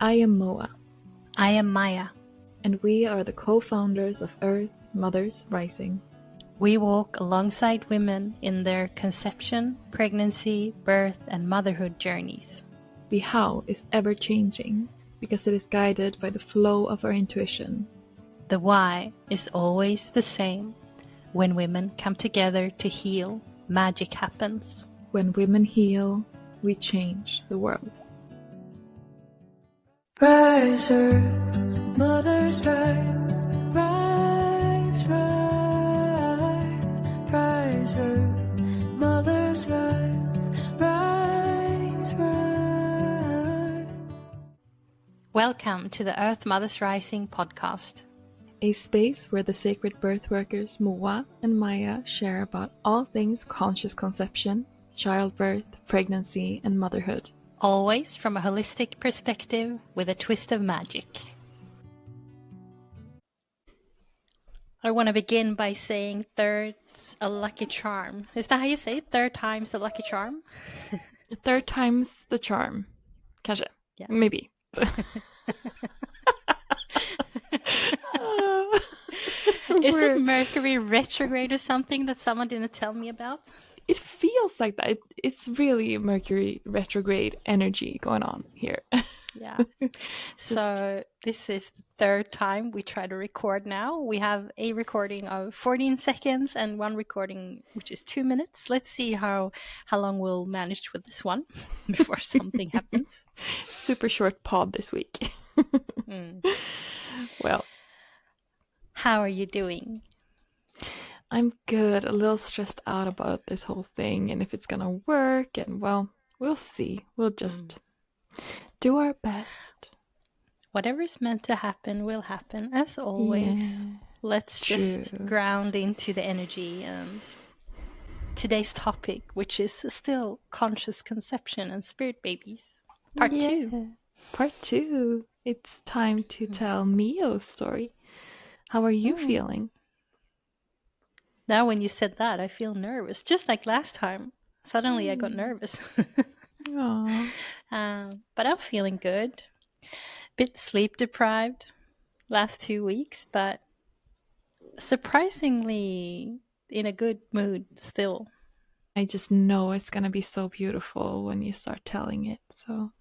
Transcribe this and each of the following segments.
I am Moa. I am Maja. And we are the co-founders of Earth Mothers Rising. We walk alongside women in their conception, pregnancy, birth, and motherhood journeys. The how is ever changing because it is guided by the flow of our intuition. The why is always the same. When women come together to heal, magic happens. When women heal, we change the world. Rise, Earth, Mothers rise, rise, rise, rise, Earth, Mothers rise, rise, rise. Welcome to the Earth Mothers Rising podcast. A space where the sacred birth workers Moa and Maja share about all things conscious conception, childbirth, pregnancy, and motherhood. Always from a holistic perspective with a twist of magic. I want to begin by saying third's a lucky charm. Is that how you say it? Third time's a lucky charm? Third time's the charm. Kanske. Yeah. Maybe. Is it Mercury retrograde or something that someone didn't tell me about? It feels like that. It's really Mercury retrograde energy going on here. Yeah. So this is the third time we try to record now. We have a recording of 14 seconds and one recording which is 2 minutes. Let's see how long we'll manage with this one before something happens. Super short pod this week. Well. How are you doing? I'm good, a little stressed out about this whole thing and if it's gonna work, and well, we'll see. We'll just do our best. Whatever's meant to happen will happen, as always. Yeah, Let's just ground into the energy and today's topic, which is still conscious conception and spirit babies. Part 2. Part 2. It's time to tell Mio's story. How are you feeling? Now when you said that, I feel nervous. Just like last time. Suddenly I got nervous. Aww. But I'm feeling good. Bit sleep deprived last 2 weeks, but surprisingly in a good mood still. I just know it's going to be so beautiful when you start telling it. So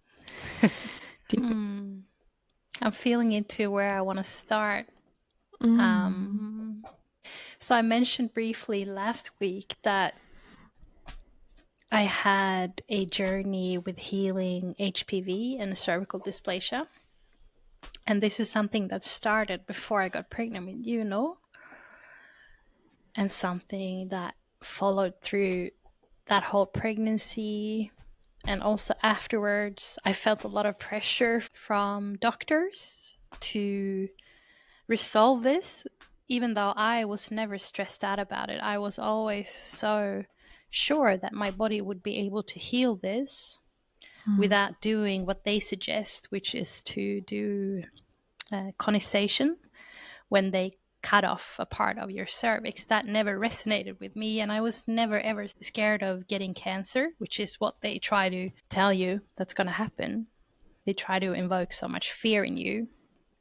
I'm feeling into where I want to start. So I mentioned briefly last week that I had a journey with healing HPV and cervical dysplasia. And this is something that started before I got pregnant with you, and something that followed through that whole pregnancy. And also afterwards, I felt a lot of pressure from doctors to resolve this, even though I was never stressed out about it. I was always so sure that my body would be able to heal this without doing what they suggest, which is to do conceiving when they cut off a part of your cervix. That never resonated with me, and I was never ever scared of getting cancer, which is what they try to tell you that's going to happen. They try to invoke so much fear in you.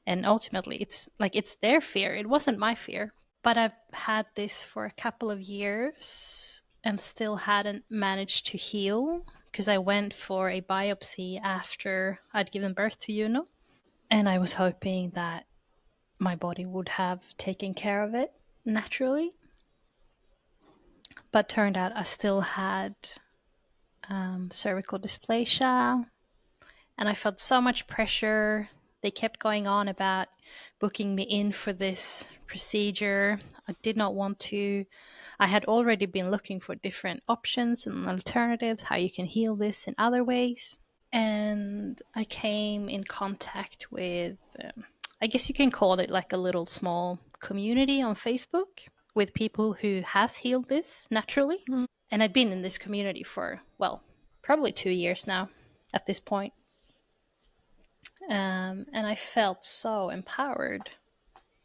And ultimately, it's their fear. It wasn't my fear. But I've had this for a couple of years and still hadn't managed to heal because I went for a biopsy after I'd given birth to you. And I was hoping that my body would have taken care of it naturally. But turned out I still had cervical dysplasia. And I felt so much pressure. They kept going on about booking me in for this procedure. I did not want to. I had already been looking for different options and alternatives, how you can heal this in other ways. And I came in contact with, I guess you can call it like a little small community on Facebook with people who has healed this naturally. And I'd been in this community for, well, probably 2 years now at this point. And I felt so empowered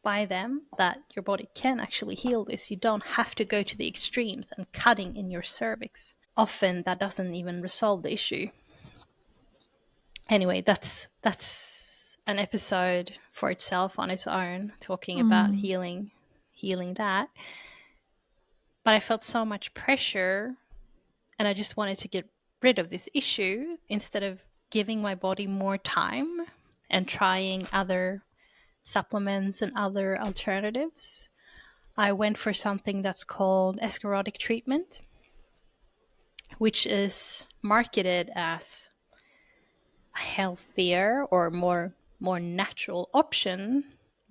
by them that your body can actually heal this. You don't have to go to the extremes and cutting in your cervix. Often that doesn't even resolve the issue. Anyway, that's an episode for itself on its own, talking about healing that. But I felt so much pressure, and I just wanted to get rid of this issue instead of giving my body more time and trying other supplements and other alternatives. I went for something that's called escharotic treatment, which is marketed as a healthier or more natural option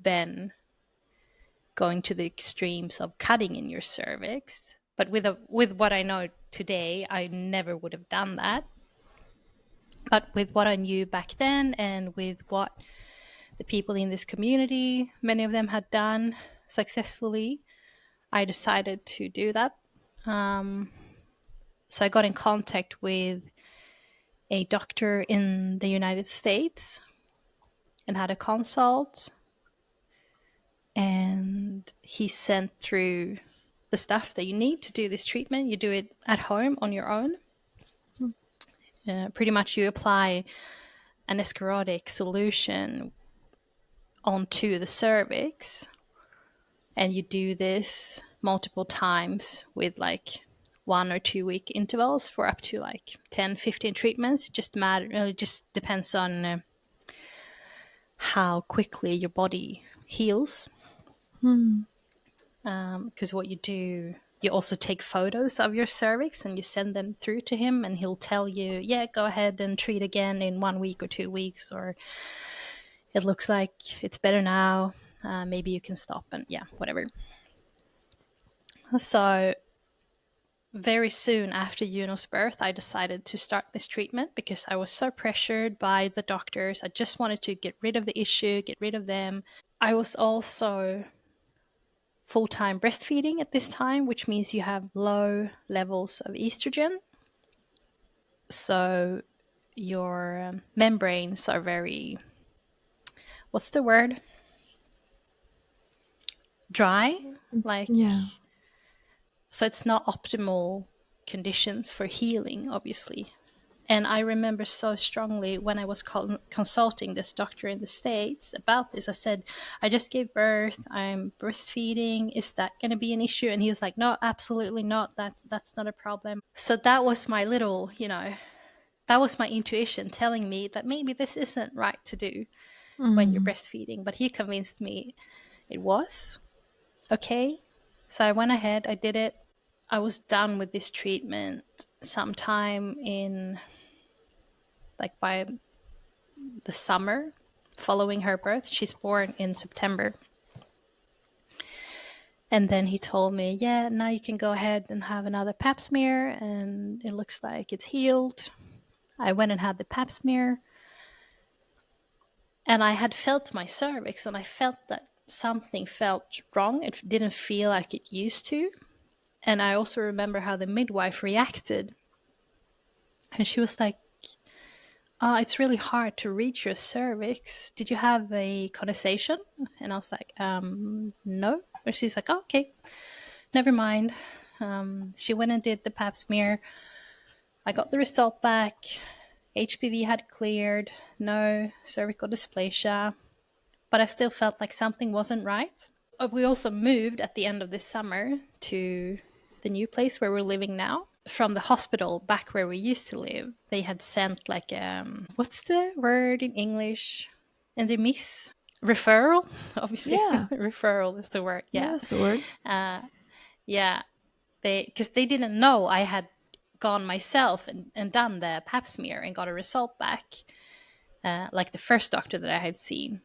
than going to the extremes of cutting in your cervix. But with what I know today, I never would have done that. But with what I knew back then, and with what the people in this community, many of them had done successfully, I decided to do that. So I got in contact with a doctor in the United States and had a consult. And he sent through the stuff that you need to do this treatment. You do it at home on your own. Pretty much you apply an escharotic solution onto the cervix, and you do this multiple times with like 1 or 2 week intervals for up to like 10-15 treatments. It just depends on how quickly your body heals. Because what you do, you also take photos of your cervix and you send them through to him, and he'll tell you, yeah, go ahead and treat again in 1 week or 2 weeks, or it looks like it's better now, maybe you can stop, and yeah, whatever. So very soon after Juno's birth, I decided to start this treatment because I was so pressured by the doctors. I just wanted to get rid of the issue, get rid of them. I was also full-time breastfeeding at this time, which means you have low levels of estrogen. So your membranes are very, what's the word? Dry? Like, Yeah. so it's not optimal conditions for healing, obviously. And I remember so strongly when I was consulting this doctor in the States about this. I said, I just gave birth, I'm breastfeeding, is that going to be an issue? And he was like, no, absolutely not. That's not a problem. So that was my little, that was my intuition telling me that maybe this isn't right to do when you're breastfeeding. But he convinced me it was. Okay. So I went ahead, I did it. I was done with this treatment sometime in, like, by the summer following her birth. She's born in September. And then he told me, yeah, now you can go ahead and have another pap smear, and it looks like it's healed. I went and had the pap smear, and I had felt my cervix, and I felt that something felt wrong. It didn't feel like it used to. And I also remember how the midwife reacted. And she was like, it's really hard to reach your cervix. Did you have a condensation? And I was like, no. And she's like, oh, okay, never mind. She went and did the pap smear. I got the result back. HPV had cleared, no cervical dysplasia. But I still felt like something wasn't right. We also moved at the end of this summer to the new place where we're living now. From the hospital back where we used to live, they had sent like, what's the word in English? Endemis? Referral? Obviously, Yeah. referral is the word. Yeah. That's the word. Yeah. Because they didn't know I had gone myself and done the pap smear and got a result back, like the first doctor that I had seen.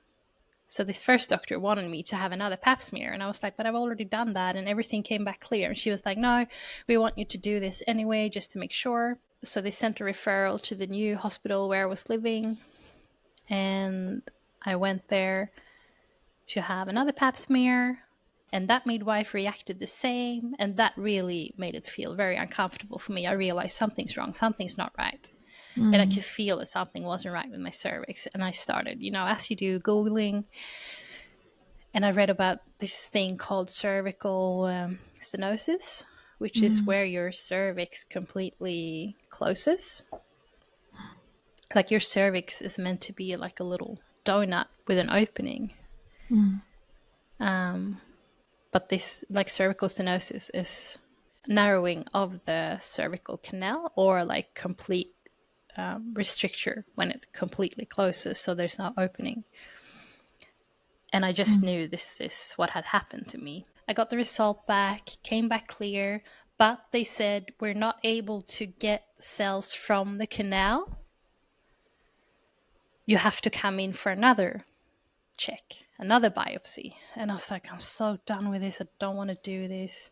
So this first doctor wanted me to have another pap smear. And I was like, but I've already done that and everything came back clear. And she was like, no, we want you to do this anyway, just to make sure. So they sent a referral to the new hospital where I was living. And I went there to have another pap smear. And that midwife reacted the same. And that really made it feel very uncomfortable for me. I realized something's wrong, something's not right. And I could feel that something wasn't right with my cervix. And I started, as you do, Googling. And I read about this thing called cervical stenosis, which is where your cervix completely closes. Like your cervix is meant to be like a little donut with an opening. But this, like, cervical stenosis is narrowing of the cervical canal, or like complete restricture when it completely closes, so there's no opening. And I just knew this is what had happened to me. I got the result back, came back clear, but they said we're not able to get cells from the canal. You have to come in for another check, another biopsy. And I was like, I'm so done with this. I don't want to do this.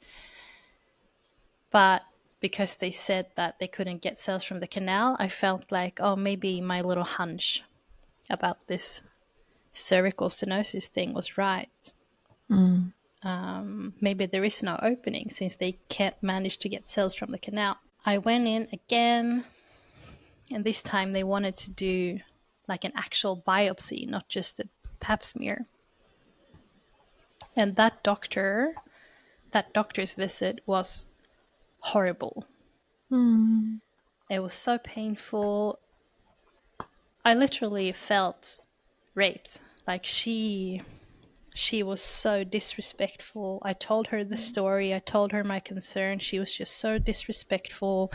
But because they said that they couldn't get cells from the canal, I felt like, oh, maybe my little hunch about this cervical stenosis thing was right. Maybe there is no opening since they can't manage to get cells from the canal. I went in again, and this time they wanted to do like an actual biopsy, not just a pap smear. And that doctor's visit was horrible. It was so painful. I literally felt raped. Like, she was so disrespectful. I told her the story. I told her my concern. She was just so disrespectful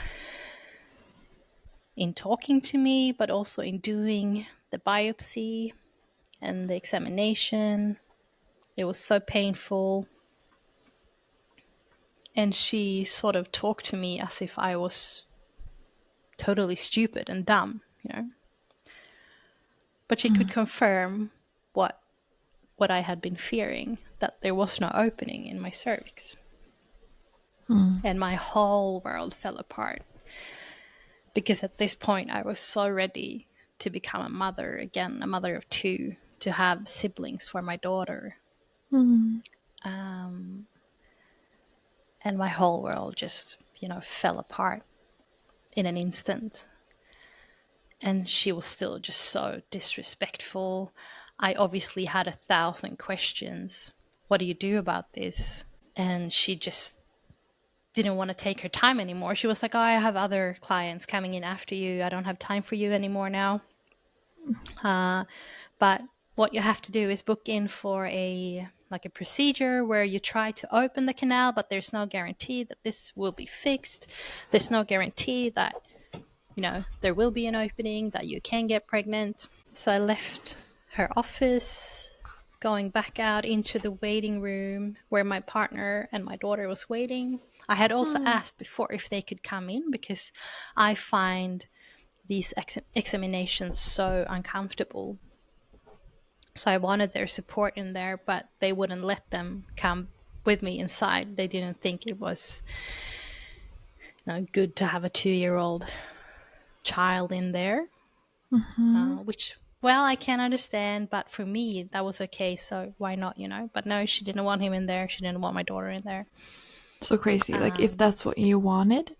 in talking to me, but also in doing the biopsy and the examination. It was so painful. And she sort of talked to me as if I was totally stupid and dumb, you know. But she could confirm what I had been fearing, that there was no opening in my cervix. And my whole world fell apart. Because at this point I was so ready to become a mother again, a mother of 2, to have siblings for my daughter. And my whole world just, fell apart in an instant. And she was still just so disrespectful. I obviously had 1,000 questions. What do you do about this? And she just didn't want to take her time anymore. She was like, oh, I have other clients coming in after you. I don't have time for you anymore now. But what you have to do is book in for a procedure where you try to open the canal, but there's no guarantee that this will be fixed. There's no guarantee that, there will be an opening, that you can get pregnant. So I left her office, going back out into the waiting room where my partner and my daughter was waiting. I had also asked before if they could come in, because I find these examinations so uncomfortable. So I wanted their support in there, but they wouldn't let them come with me inside. They didn't think it was good to have a 2-year-old child in there, which, well, I can understand, but for me that was okay, so why not, But no, she didn't want him in there. She didn't want my daughter in there. So crazy. Like, if that's what you wanted,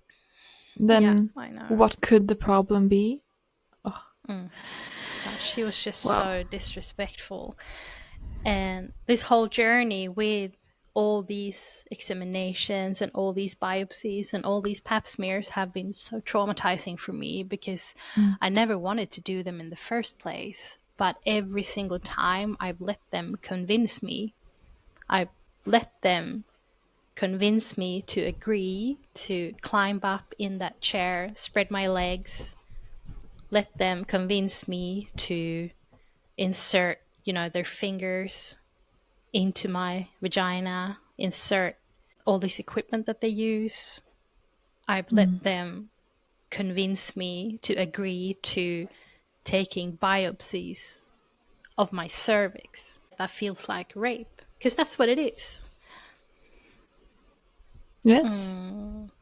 then I know. what could the problem be? She was just so disrespectful. And this whole journey with all these examinations and all these biopsies and all these pap smears have been so traumatizing for me, because I never wanted to do them in the first place. But every single time I've let them convince me. I've let them convince me to agree to climb up in that chair, spread my legs, let them convince me to insert, their fingers into my vagina, insert all this equipment that they use. I've let them convince me to agree to taking biopsies of my cervix. That feels like rape, because that's what it is. Yes.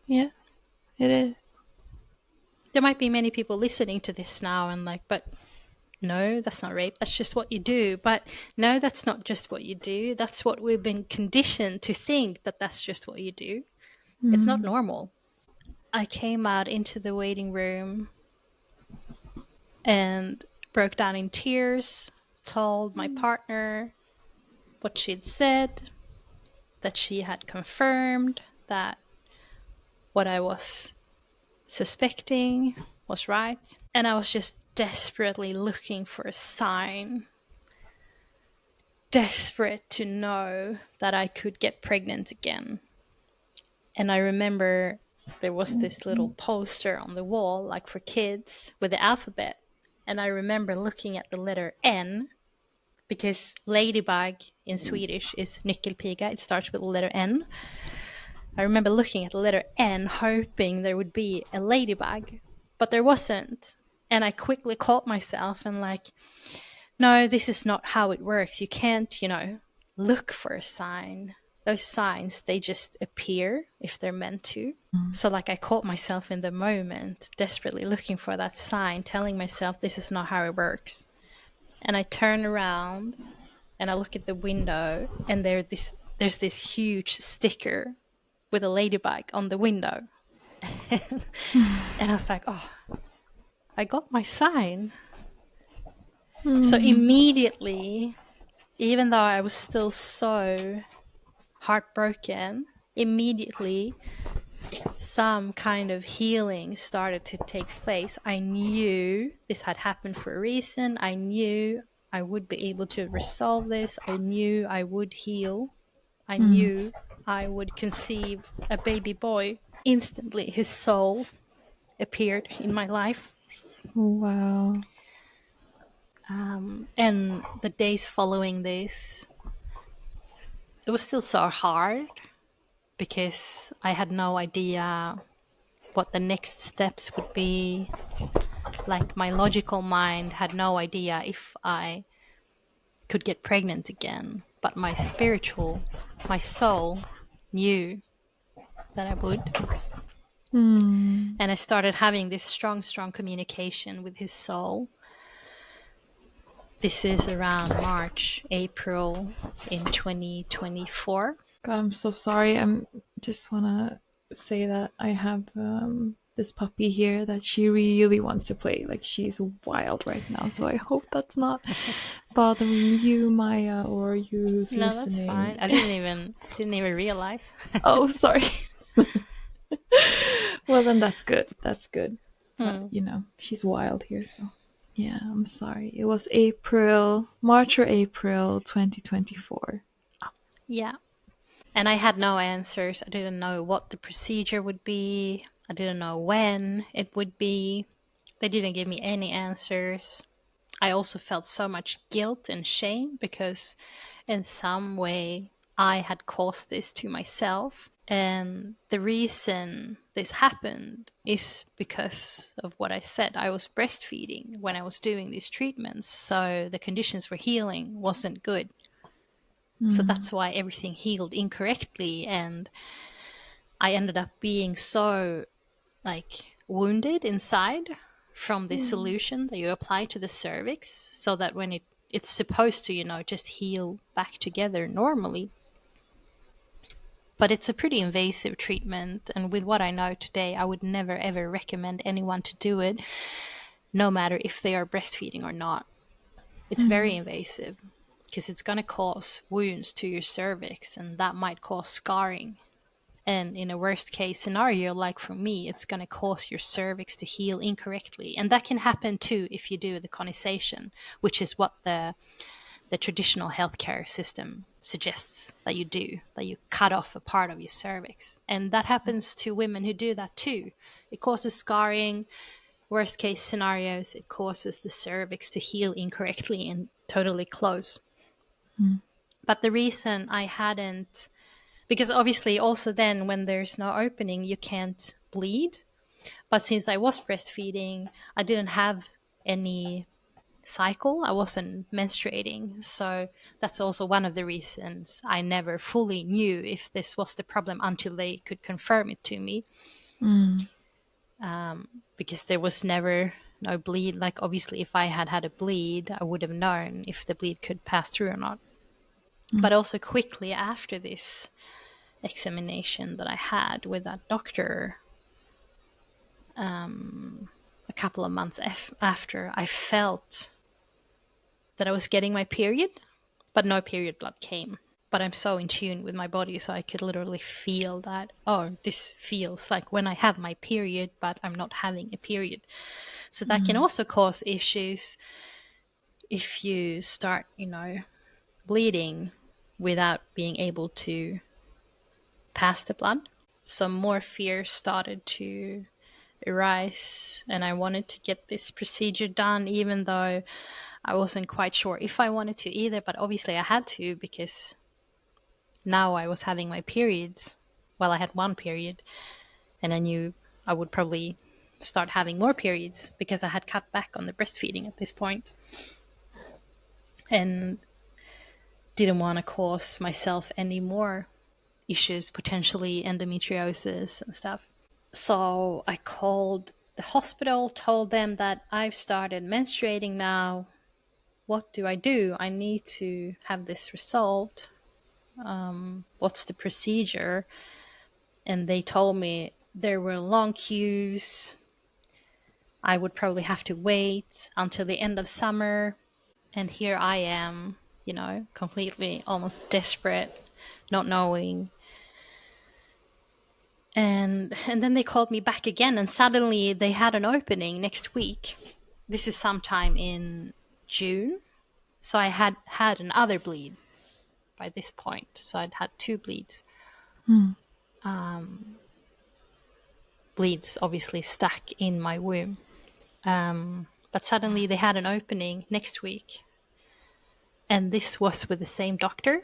Yes, it is. There might be many people listening to this now and like, but no, that's not rape. That's just what you do. But no, that's not just what you do. That's what we've been conditioned to think, that that's just what you do. It's not normal. I came out into the waiting room and broke down in tears, told my partner what she'd said, that she had confirmed that what I was suspecting was right. And I was just desperately looking for a sign desperate to know that I could get pregnant again. And I remember there was this little poster on the wall, like for kids, with the alphabet. And I remember looking at the letter N, because ladybug in Swedish is nyckelpiga. It starts with the letter N. I remember looking at the letter N, hoping there would be a ladybug, but there wasn't. And I quickly caught myself and like, no, this is not how it works. You can't, look for a sign. Those signs, they just appear if they're meant to. So like I caught myself in the moment, desperately looking for that sign, telling myself this is not how it works. And I turn around and I look at the window, and there's this huge sticker with a ladybug on the window. And I was like, oh, I got my sign. So immediately, even though I was still so heartbroken, immediately some kind of healing started to take place. I knew this had happened for a reason. I knew I would be able to resolve this. I knew I would heal. I knew I would conceive a baby boy. Instantly, his soul appeared in my life. Wow. And the days following this, it was still so hard because I had no idea what the next steps would be. Like my logical mind had no idea if I could get pregnant again, but my soul knew that I would. And I started having this strong communication with his soul. This is around March, April in 2024. God, I'm so sorry. I'm just wanna say that I have this puppy here that she really wants to play. Like she's wild right now. So I hope that's not bothering you, Maja, or you who's No, listening. that's fine. I didn't even realize. Oh, sorry. Well, then that's good. That's good. But, she's wild here, so yeah, I'm sorry. It was March or April 2024. Yeah. And I had no answers. I didn't know what the procedure would be. I didn't know when it would be. They didn't give me any answers. I also felt so much guilt and shame because in some way I had caused this to myself. And the reason this happened is because of what I said. I was breastfeeding when I was doing these treatments, so the conditions for healing wasn't good. So that's why everything healed incorrectly, and I ended up being so wounded inside from this solution that you apply to the cervix, so that when it's supposed to, just heal back together normally. But it's a pretty invasive treatment, and with what I know today, I would never ever recommend anyone to do it, no matter if they are breastfeeding or not. It's very invasive because it's going to cause wounds to your cervix, and that might cause scarring. And in a worst case scenario, like for me, it's going to cause your cervix to heal incorrectly. And that can happen too if you do the conization, which is what the traditional healthcare system suggests that you do, that you cut off a part of your cervix. And that happens to women who do that too. It causes scarring. Worst case scenarios, it causes the cervix to heal incorrectly and totally close. But the reason I hadn't, because obviously also then when there's no opening, you can't bleed. But since I was breastfeeding, I didn't have any cycle. I wasn't menstruating. So that's also one of the reasons I never fully knew if this was the problem until they could confirm it to me. Because there was never no bleed. Like obviously if I had a bleed, I would have known if the bleed could pass through or not. But also quickly after this examination that I had with that doctor, a couple of months after, I felt that I was getting my period, but no period blood came. But I'm so in tune with my body, so I could literally feel that, oh, this feels like when I have my period, but I'm not having a period. So that can also cause issues if you start, bleeding without being able to pass the blood. So more fear started to arise, and I wanted to get this procedure done, even though I wasn't quite sure if I wanted to either. But obviously I had to, because now I was having my periods. Well, I had one period, and I knew I would probably start having more periods because I had cut back on the breastfeeding at this point, and didn't want to cause myself any more issues, potentially endometriosis and stuff. So I called the hospital, told them that I've started menstruating now. What do? I need to have this resolved. What's the procedure? And they told me there were long queues. I would probably have to wait until the end of summer. And here I am, completely almost desperate, not knowing. And then they called me back again, and suddenly they had an opening next week. This is sometime in June. So I had another bleed by this point. So I'd had 2 bleeds. Bleeds obviously stuck in my womb. But suddenly they had an opening next week. And this was with the same doctor.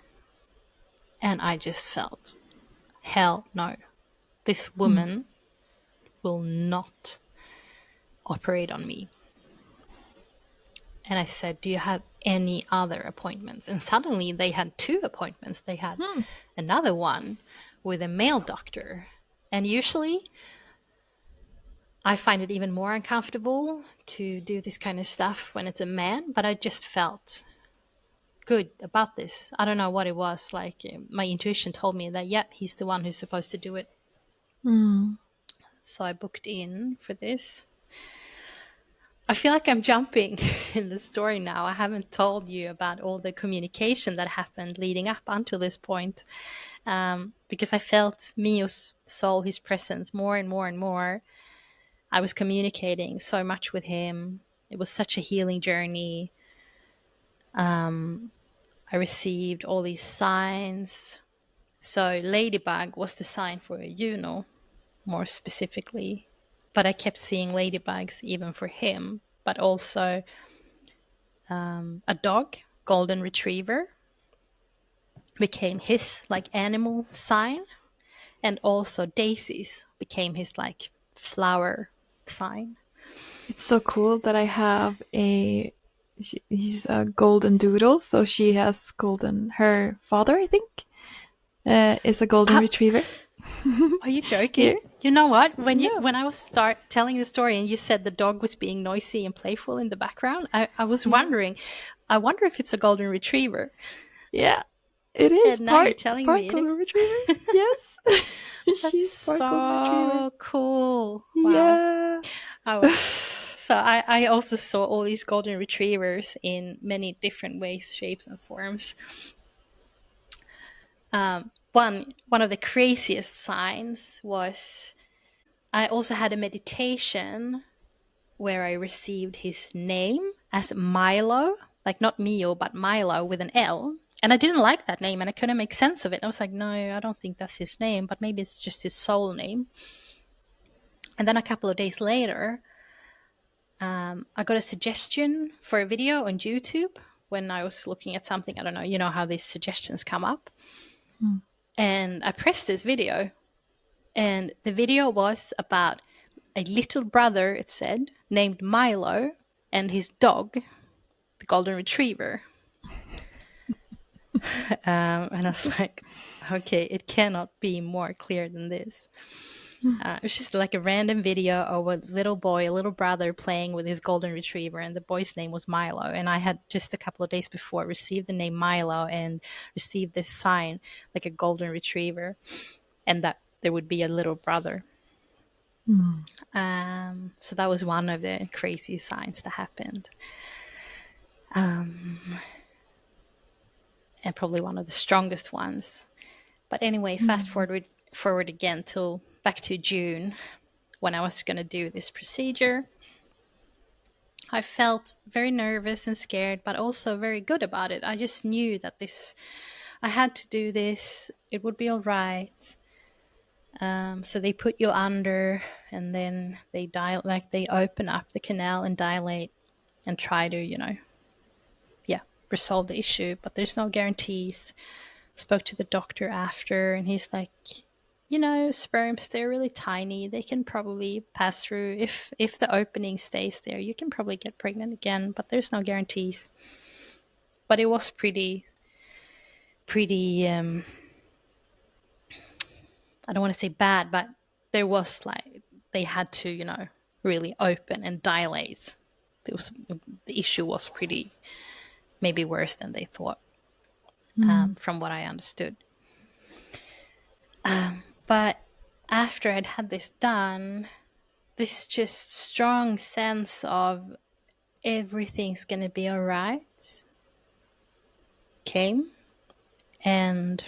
And I just felt, hell no. This woman will not operate on me. And I said, do you have any other appointments? And suddenly they had 2 appointments. They had another one with a male doctor. And usually I find it even more uncomfortable to do this kind of stuff when it's a man, but I just felt good about this. I don't know what it was. Like, my intuition told me that, yep, he's the one who's supposed to do it. So I booked in for this. I feel like I'm jumping in the story now. I haven't told you about all the communication that happened leading up until this point, because I felt Mio's soul, his presence, more and more and more. I was communicating so much with him. It was such a healing journey. I received all these signs. So ladybug was the sign for Juno, more specifically. But I kept seeing ladybugs even for him, but also a dog, golden retriever, became his animal sign, and also daisies became his flower sign. It's so cool that I have he's a golden doodle, so she has golden. Her father, I think, is a golden retriever. Are you joking? Here. You know what? When I was telling the story and you said the dog was being noisy and playful in the background, I was wondering, I wonder if it's a golden retriever. Yeah, it is. And now you're telling me golden retriever. Yes. That's part golden retriever. So cool. Wow. Yeah. Oh, so I also saw all these golden retrievers in many different ways, shapes, and forms. One of the craziest signs was I also had a meditation where I received his name as Milo, like not Mio, but Milo with an L. And I didn't like that name and I couldn't make sense of it. I was like, no, I don't think that's his name, but maybe it's just his soul name. And then a couple of days later, I got a suggestion for a video on YouTube when I was looking at something. I don't know, you know how these suggestions come up. And I pressed this video, and the video was about a little brother, it said, named Milo, and his dog, the golden retriever. And I was like, okay, it cannot be more clear than this. It was just like a random video of a little boy, a little brother playing with his golden retriever, and the boy's name was Milo. And I had just a couple of days before received the name Milo and received this sign, like a golden retriever, and that there would be a little brother. So that was one of the crazy signs that happened. And probably one of the strongest ones. But anyway, fast forward again till back to June when I was going to do this procedure. I felt very nervous and scared, but also very good about it. I just knew that I had to do this. It would be all right. So they put you under, and then they they open up the canal and dilate and try to, resolve the issue. But there's no guarantees. Spoke to the doctor after, and he's like, sperms, they're really tiny. They can probably pass through. If the opening stays there, you can probably get pregnant again, but there's no guarantees. But it was pretty, I don't want to say bad, but there was they had to, really open and dilate. The issue was pretty, maybe worse than they thought, from what I understood. But after I'd had this done, this just strong sense of everything's gonna be all right came. And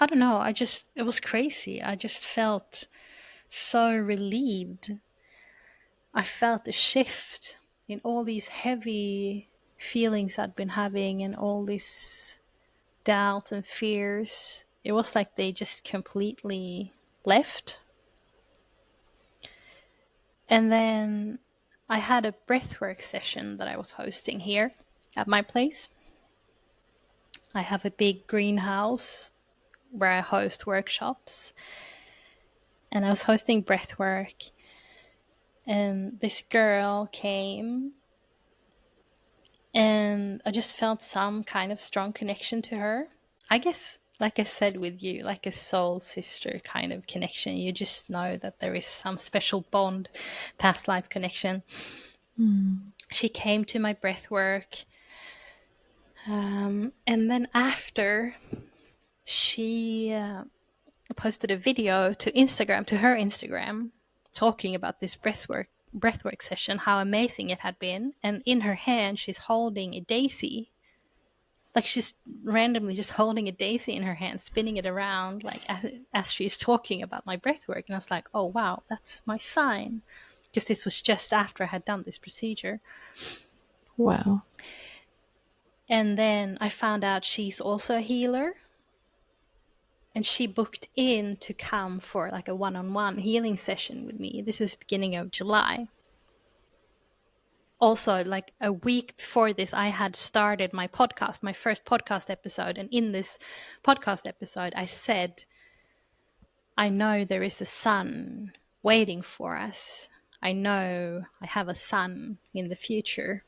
I don't know, it was crazy. I just felt so relieved. I felt a shift in all these heavy feelings I'd been having and all these doubts and fears. It was like they just completely left. And then I had a breathwork session that I was hosting here at my place. I have a big greenhouse where I host workshops. And I was hosting breathwork. And this girl came. And I just felt some kind of strong connection to her. I guess, like I said with you, like a soul sister kind of connection. You just know that there is some special bond, past life connection. She came to my breath work. And then after, she posted a video to her Instagram, talking about this breathwork session, how amazing it had been. And in her hand, she's holding a daisy. Like she's randomly just holding a daisy in her hand, spinning it around, like as she's talking about my breathwork. And I was like, oh, wow, that's my sign. Because this was just after I had done this procedure. Wow. And then I found out she's also a healer. And she booked in to come for like a one-on-one healing session with me. This is beginning of July. Also, like a week before this, I had started my podcast, my first podcast episode. And in this podcast episode, I said, I know there is a son waiting for us. I know I have a son in the future.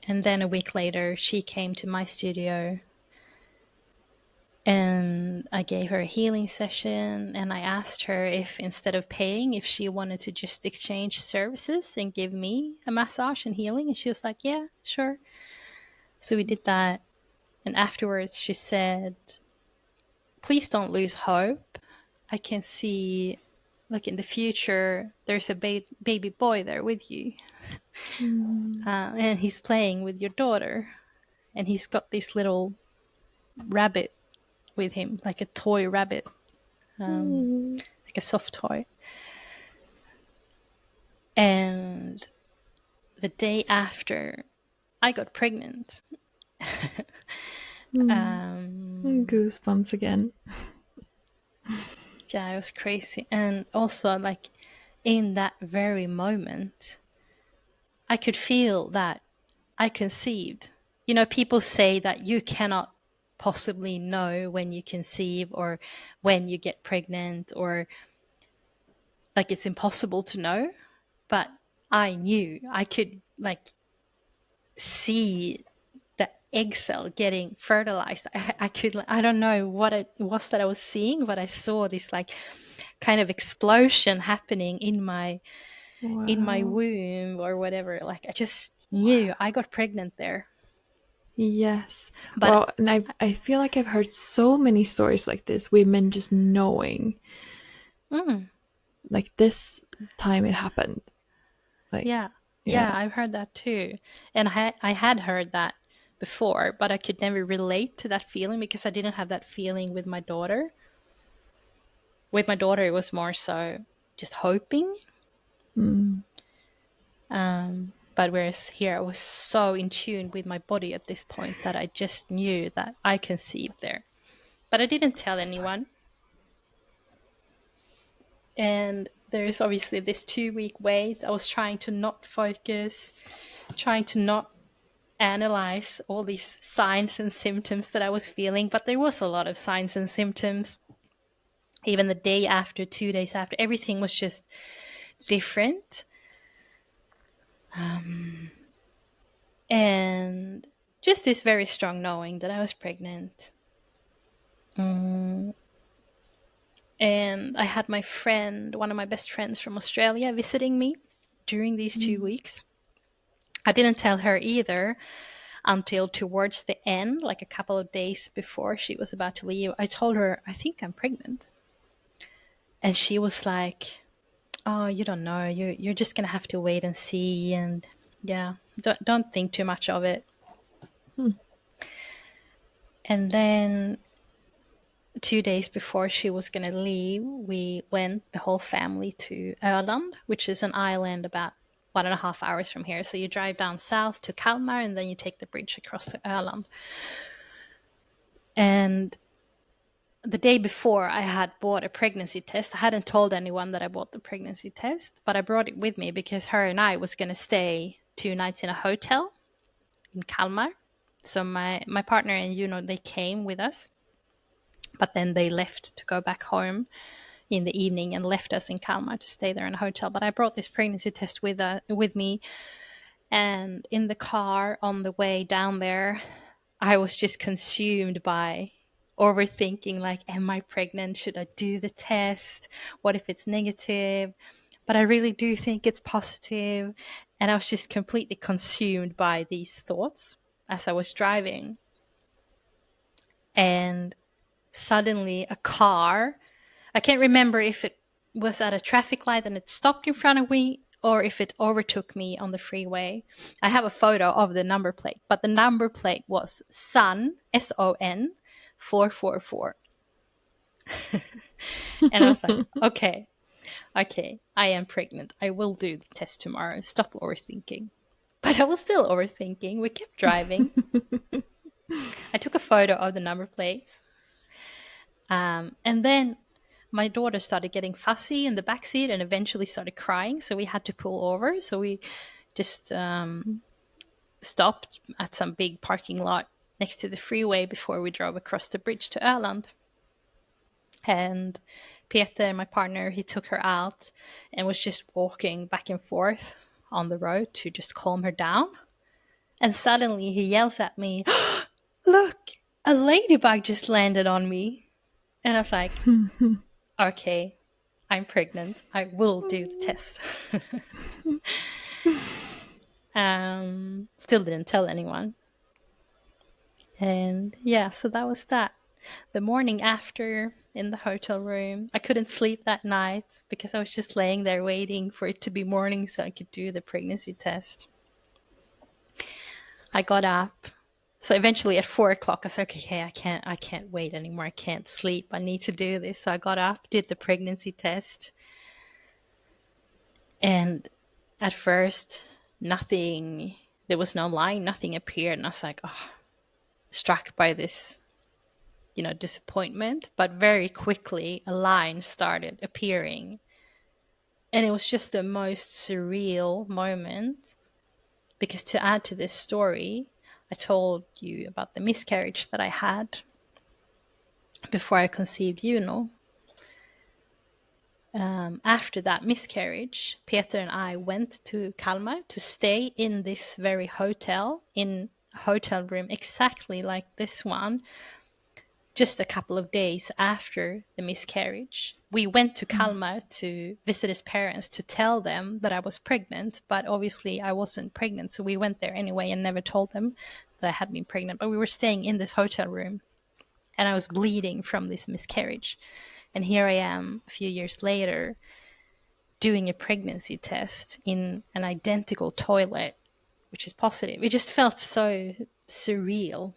And then a week later, she came to my studio. And I gave her a healing session, and I asked her if, instead of paying, if she wanted to just exchange services and give me a massage and healing. And she was like, yeah, sure. So we did that. And afterwards she said, please don't lose hope. I can see, like, in the future, there's a baby boy there with you. And he's playing with your daughter. And he's got this little rabbit with him, like a toy rabbit, like a soft toy. And the day after, I got pregnant. Goosebumps again. Yeah, it was crazy. And also, like, in that very moment, I could feel that I conceived. You know, people say that you cannot possibly know when you conceive or when you get pregnant, or like it's impossible to know. But I knew. I could like see the egg cell getting fertilized. I don't know what it was that I was seeing, but I saw this like kind of explosion happening in my womb or whatever. Like I just knew I got pregnant there. Yes. But well, and I feel like I've heard so many stories like this, women just knowing, like this time it happened. Like, yeah, I've heard that too. And I had heard that before, but I could never relate to that feeling because I didn't have that feeling with my daughter. With my daughter, it was more so just hoping. Mm. But whereas here I was so in tune with my body at this point that I just knew that I conceived there. But I didn't tell anyone. And there's obviously this 2-week wait. I was trying to not focus, trying to not analyze all these signs and symptoms that I was feeling. But there was a lot of signs and symptoms. Even the day after, 2 days after, everything was just different. And just this very strong knowing that I was pregnant. And I had my friend, one of my best friends from Australia, visiting me during these 2 weeks. I didn't tell her either until towards the end, like a couple of days before she was about to leave. I told her, I think I'm pregnant. And she was like, oh, you don't know. You're just going to have to wait and see. And yeah, don't think too much of it. And then 2 days before she was going to leave, we went, the whole family, to Öland, which is an island about 1.5 hours from here. So you drive down south to Kalmar, and then you take the bridge across to Öland. And the day before, I had bought a pregnancy test. I hadn't told anyone that I bought the pregnancy test, but I brought it with me because her and I was going to stay 2 nights in a hotel in Kalmar. So my partner and they came with us, but then they left to go back home in the evening and left us in Kalmar to stay there in a hotel. But I brought this pregnancy test with me, and in the car on the way down there, I was just consumed by overthinking, like, am I pregnant? Should I do the test? What if it's negative? But I really do think it's positive. And I was just completely consumed by these thoughts as I was driving. And suddenly a car, I can't remember if it was at a traffic light and it stopped in front of me or if it overtook me on the freeway. I have a photo of the number plate, but the number plate was SON, SON, 444. And I was like, okay, I am pregnant. I will do the test tomorrow. Stop overthinking. But I was still overthinking. We kept driving. I took a photo of the number plates. And then my daughter started getting fussy in the backseat and eventually started crying. So we had to pull over. So we just stopped at some big parking lot next to the freeway before we drove across the bridge to Öland. And Peter, my partner, he took her out and was just walking back and forth on the road to just calm her down. And suddenly he yells at me, look, a ladybug just landed on me. And I was like, okay, I'm pregnant. I will do the test. Still didn't tell anyone. And yeah, so that was that. The morning after, in the hotel room, I couldn't sleep that night because I was just laying there waiting for it to be morning so I could do the pregnancy test. I got up. So eventually at 4 o'clock, I said, okay, I can't wait anymore. I can't sleep. I need to do this. So I got up, did the pregnancy test. And at first, there was no line, nothing appeared. And I was like, struck by this, disappointment. But very quickly, a line started appearing. And it was just the most surreal moment. Because to add to this story, I told you about the miscarriage that I had before I conceived after that miscarriage, Peter and I went to Kalmar to stay in this very hotel, in a hotel room exactly like this one, just a couple of days after the miscarriage. We went to Kalmar to visit his parents to tell them that I was pregnant, but obviously I wasn't pregnant. So we went there anyway and never told them that I had been pregnant. But we were staying in this hotel room and I was bleeding from this miscarriage. And here I am a few years later doing a pregnancy test in an identical toilet, which is positive. It just felt so surreal.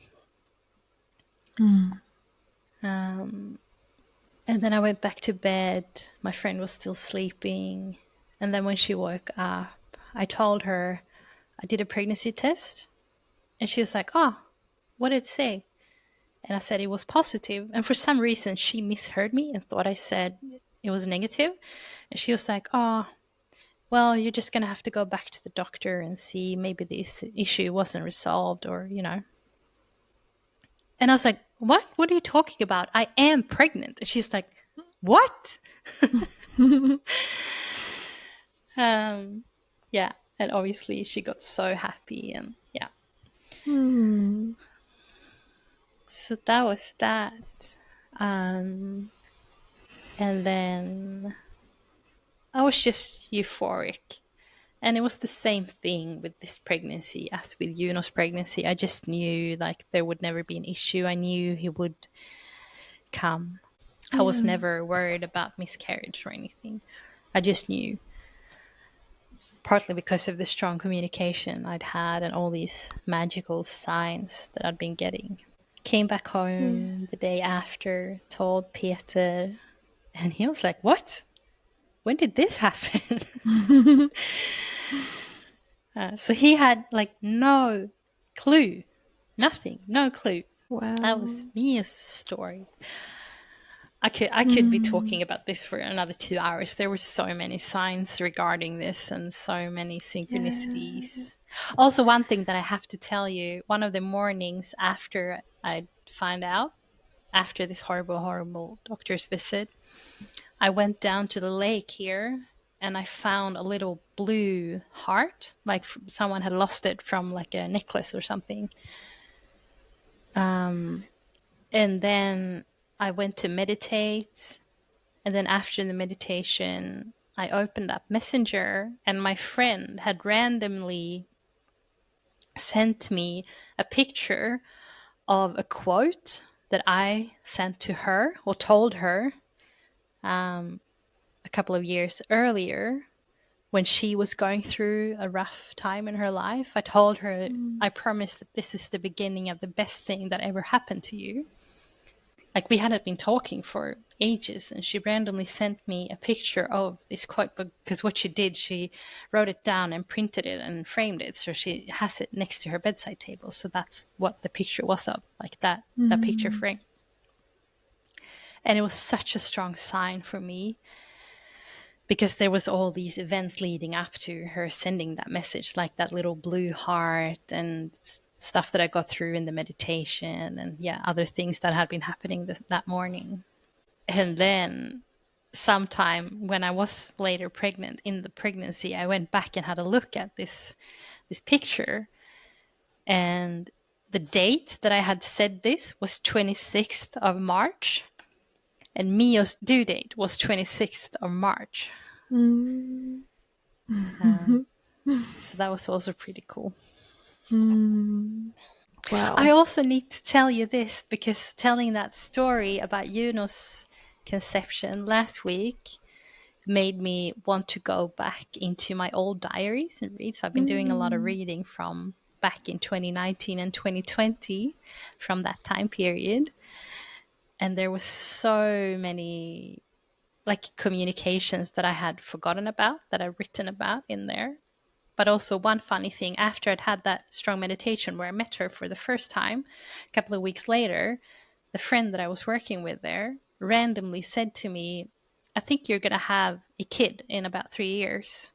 And then I went back to bed. My friend was still sleeping. And then when she woke up, I told her I did a pregnancy test. And she was like, oh, what did it say? And I said it was positive. And for some reason, she misheard me and thought I said it was negative. And she was like, oh, well, you're just going to have to go back to the doctor and see maybe this issue wasn't resolved or, you know. And I was like, what? What are you talking about? I am pregnant. And she's like, what? Yeah. And obviously she got so happy and yeah. So that was that. And then I was just euphoric. And it was the same thing with this pregnancy as with Juno's pregnancy. I just knew like there would never be an issue. I knew he would come. I was never worried about miscarriage or anything. I just knew. Partly because of the strong communication I'd had and all these magical signs that I'd been getting. Came back home the day after, told Peter, and he was like, what? When did this happen? So he had like no clue, nothing, no clue. Wow. That was Mia's story. I could be talking about this for another 2 hours. There were so many signs regarding this and so many synchronicities. Yeah. Also, one thing that I have to tell you, one of the mornings after I found out, after this horrible, horrible doctor's visit, I went down to the lake here and I found a little blue heart, like someone had lost it from like a necklace or something. And then I went to meditate. And then after the meditation, I opened up Messenger and my friend had randomly sent me a picture of a quote that I sent to her or told her a couple of years earlier when she was going through a rough time in her life. I told her, I promise that this is the beginning of the best thing that ever happened to you. Like we hadn't been talking for ages, and she randomly sent me a picture of this quote book because what she did, she wrote it down and printed it and framed it. So she has it next to her bedside table. So that's what the picture was of, like that picture frame. And it was such a strong sign for me because there was all these events leading up to her sending that message, like that little blue heart and stuff that I got through in the meditation and other things that had been happening that morning. And then sometime when I was later pregnant, in the pregnancy, I went back and had a look at this picture. And the date that I had said this was 26th of March. And Mia's due date was 26th of March. So that was also pretty cool. Wow. I also need to tell you this because telling that story about Juno's conception last week made me want to go back into my old diaries and read. So I've been doing a lot of reading from back in 2019 and 2020 from that time period. And there was so many like communications that I had forgotten about, that I've written about in there. But also one funny thing, after I'd had that strong meditation where I met her for the first time, a couple of weeks later, the friend that I was working with there randomly said to me, I think you're going to have a kid in about 3 years.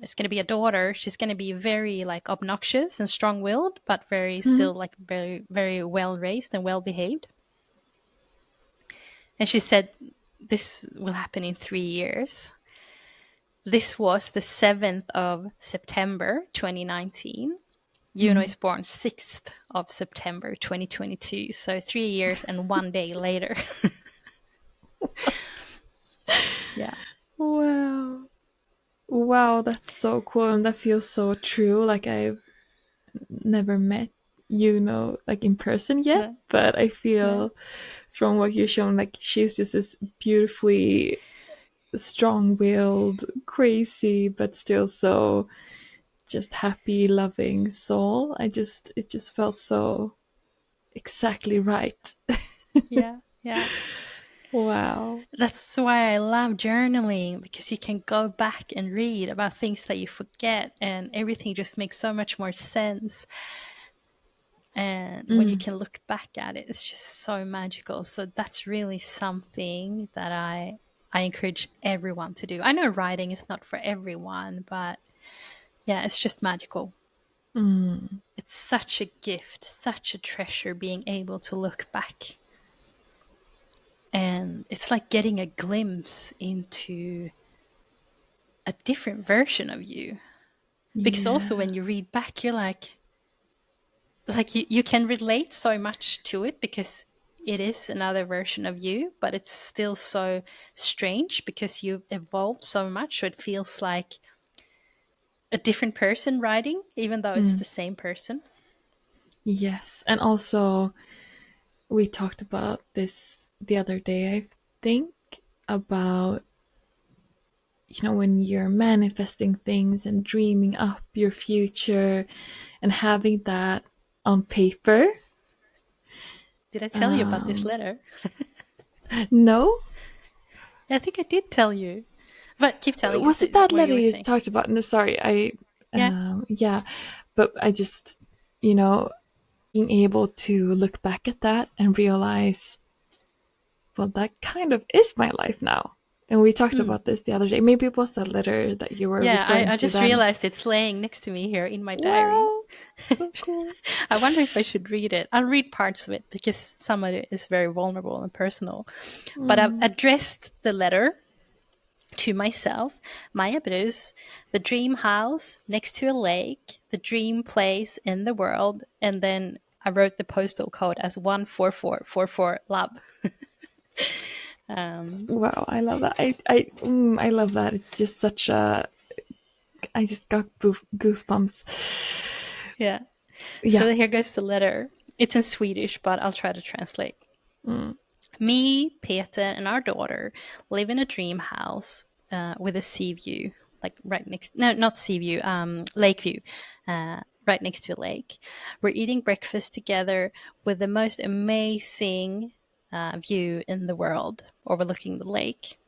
It's going to be a daughter. She's going to be very like obnoxious and strong-willed, but still like very, very well-raised and well-behaved. And she said, this will happen in 3 years. This was the 7th of September, 2019. Juno is born 6th of September, 2022. So 3 years and 1 day later. Yeah. Wow, that's so cool. And that feels so true. Like I've never met Juno like in person yet, but I feel from what you've shown, like she's just this beautifully strong-willed, crazy, but still so just happy, loving soul. It just felt so exactly right. Yeah. Wow. That's why I love journaling, because you can go back and read about things that you forget, and everything just makes so much more sense. And when you can look back at it, it's just so magical. So that's really something that I encourage everyone to do. I know writing is not for everyone, but yeah, it's just magical. It's such a gift, such a treasure, being able to look back. And it's like getting a glimpse into a different version of you. Because also Yeah. when you read back, you're like you can relate so much to it, because it is another version of you, but it's still so strange because you've evolved so much. So it feels like a different person writing, even though it's the same person. Yes. And also, we talked about this the other day, I think, about, when you're manifesting things and dreaming up your future and having that on paper. Did I tell you about this letter? No? I think I did tell you. But keep telling Was it that what you letter were you saying. talked about? No, sorry. Yeah. Yeah. But I just, being able to look back at that and realize, well, that kind of is my life now. And we talked about this the other day. Maybe it was that letter that you were Yeah, referring I to just then. realized it's laying next to me here in my diary. Wow, so cool. I wonder if I should read it. I'll read parts of it because some of it is very vulnerable and personal. But I've addressed the letter to myself, Maja Bruce, the dream house next to a lake, the dream place in the world, and then I wrote the postal code as 14444 love. Wow, I love that. I love that. It's just such a. I just got goosebumps. Yeah. Yeah. So here goes the letter. It's in Swedish, but I'll try to translate. Mm. Me, Peter, and our daughter live in a dream house with a sea view, like right next. No, not sea view. Lake view, right next to a lake. We're eating breakfast together with the most amazing view in the world, overlooking the lake.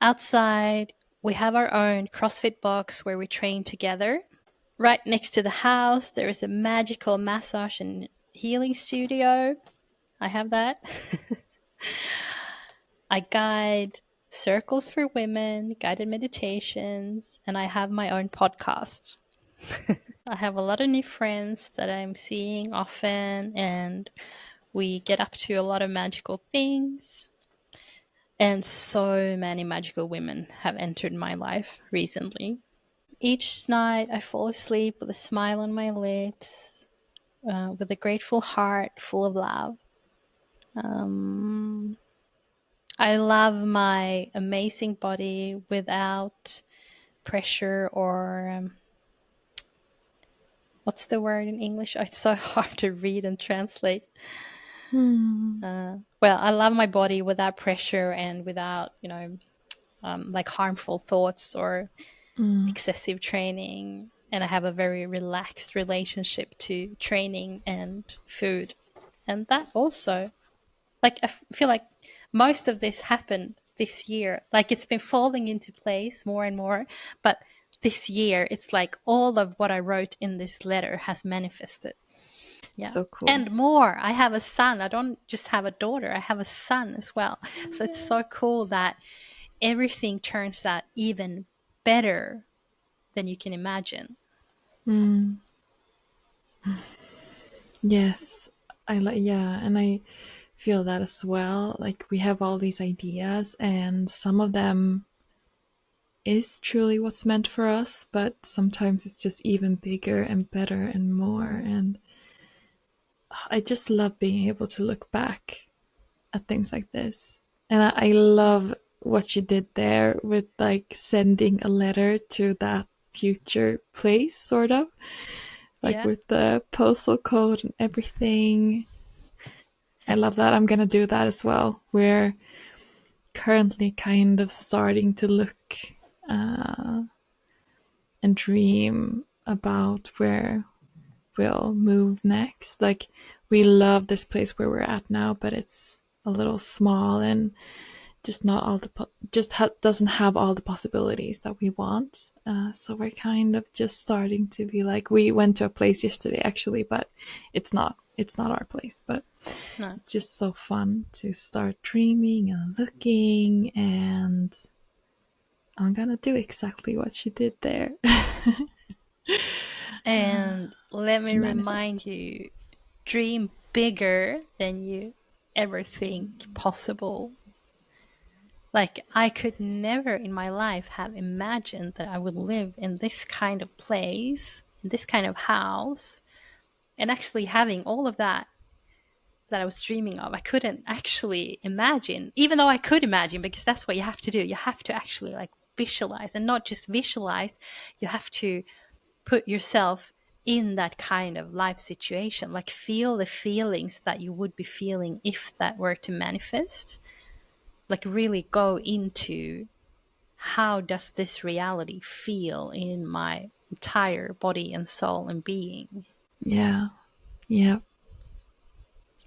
Outside, we have our own CrossFit box where we train together. Right next to the house, there is a magical massage and healing studio. I have that. I guide circles for women, guided meditations, and I have my own podcast. I have a lot of new friends that I'm seeing often, and we get up to a lot of magical things. And so many magical women have entered my life recently. Each night I fall asleep with a smile on my lips, with a grateful heart full of love. I love my amazing body without pressure or what's the word in English? It's so hard to read and translate. Well, I love my body without pressure and without, like harmful thoughts or excessive training. And I have a very relaxed relationship to training and food. And that also, like, I feel like most of this happened this year. Like, it's been falling into place more and more. But this year, it's like all of what I wrote in this letter has manifested. Yeah. So cool. And more. I have a son. I don't just have a daughter. I have a son as well. So it's so cool that everything turns out even better than you can imagine. Yes. Yeah, and I feel that as well. Like, we have all these ideas, and some of them is truly what's meant for us, but sometimes it's just even bigger and better and more. And I just love being able to look back at things like this. And I love what you did there with like sending a letter to that future place, sort of. Like with the postal code and everything. I love that. I'm gonna do that as well. We're currently kind of starting to look and dream about where we'll move next. Like, we love this place where we're at now, but it's a little small and just not all the doesn't have all the possibilities that we want. So we're kind of just starting to be like, we went to a place yesterday actually, but it's not our place, but No. it's just so fun to start dreaming and looking, and I'm gonna do exactly what she did there. And let To me manifest. remind you, dream bigger than you ever think possible. Like, I could never in my life have imagined that I would live in this kind of place, in this kind of house, and actually having all of that I was dreaming of. I couldn't actually imagine, even though I could imagine, because that's what you have to do. You have to actually like visualize, and not just visualize, you have to put yourself in that kind of life situation, like feel the feelings that you would be feeling if that were to manifest. Like really go into, how does this reality feel in my entire body and soul and being? Yeah. Yeah.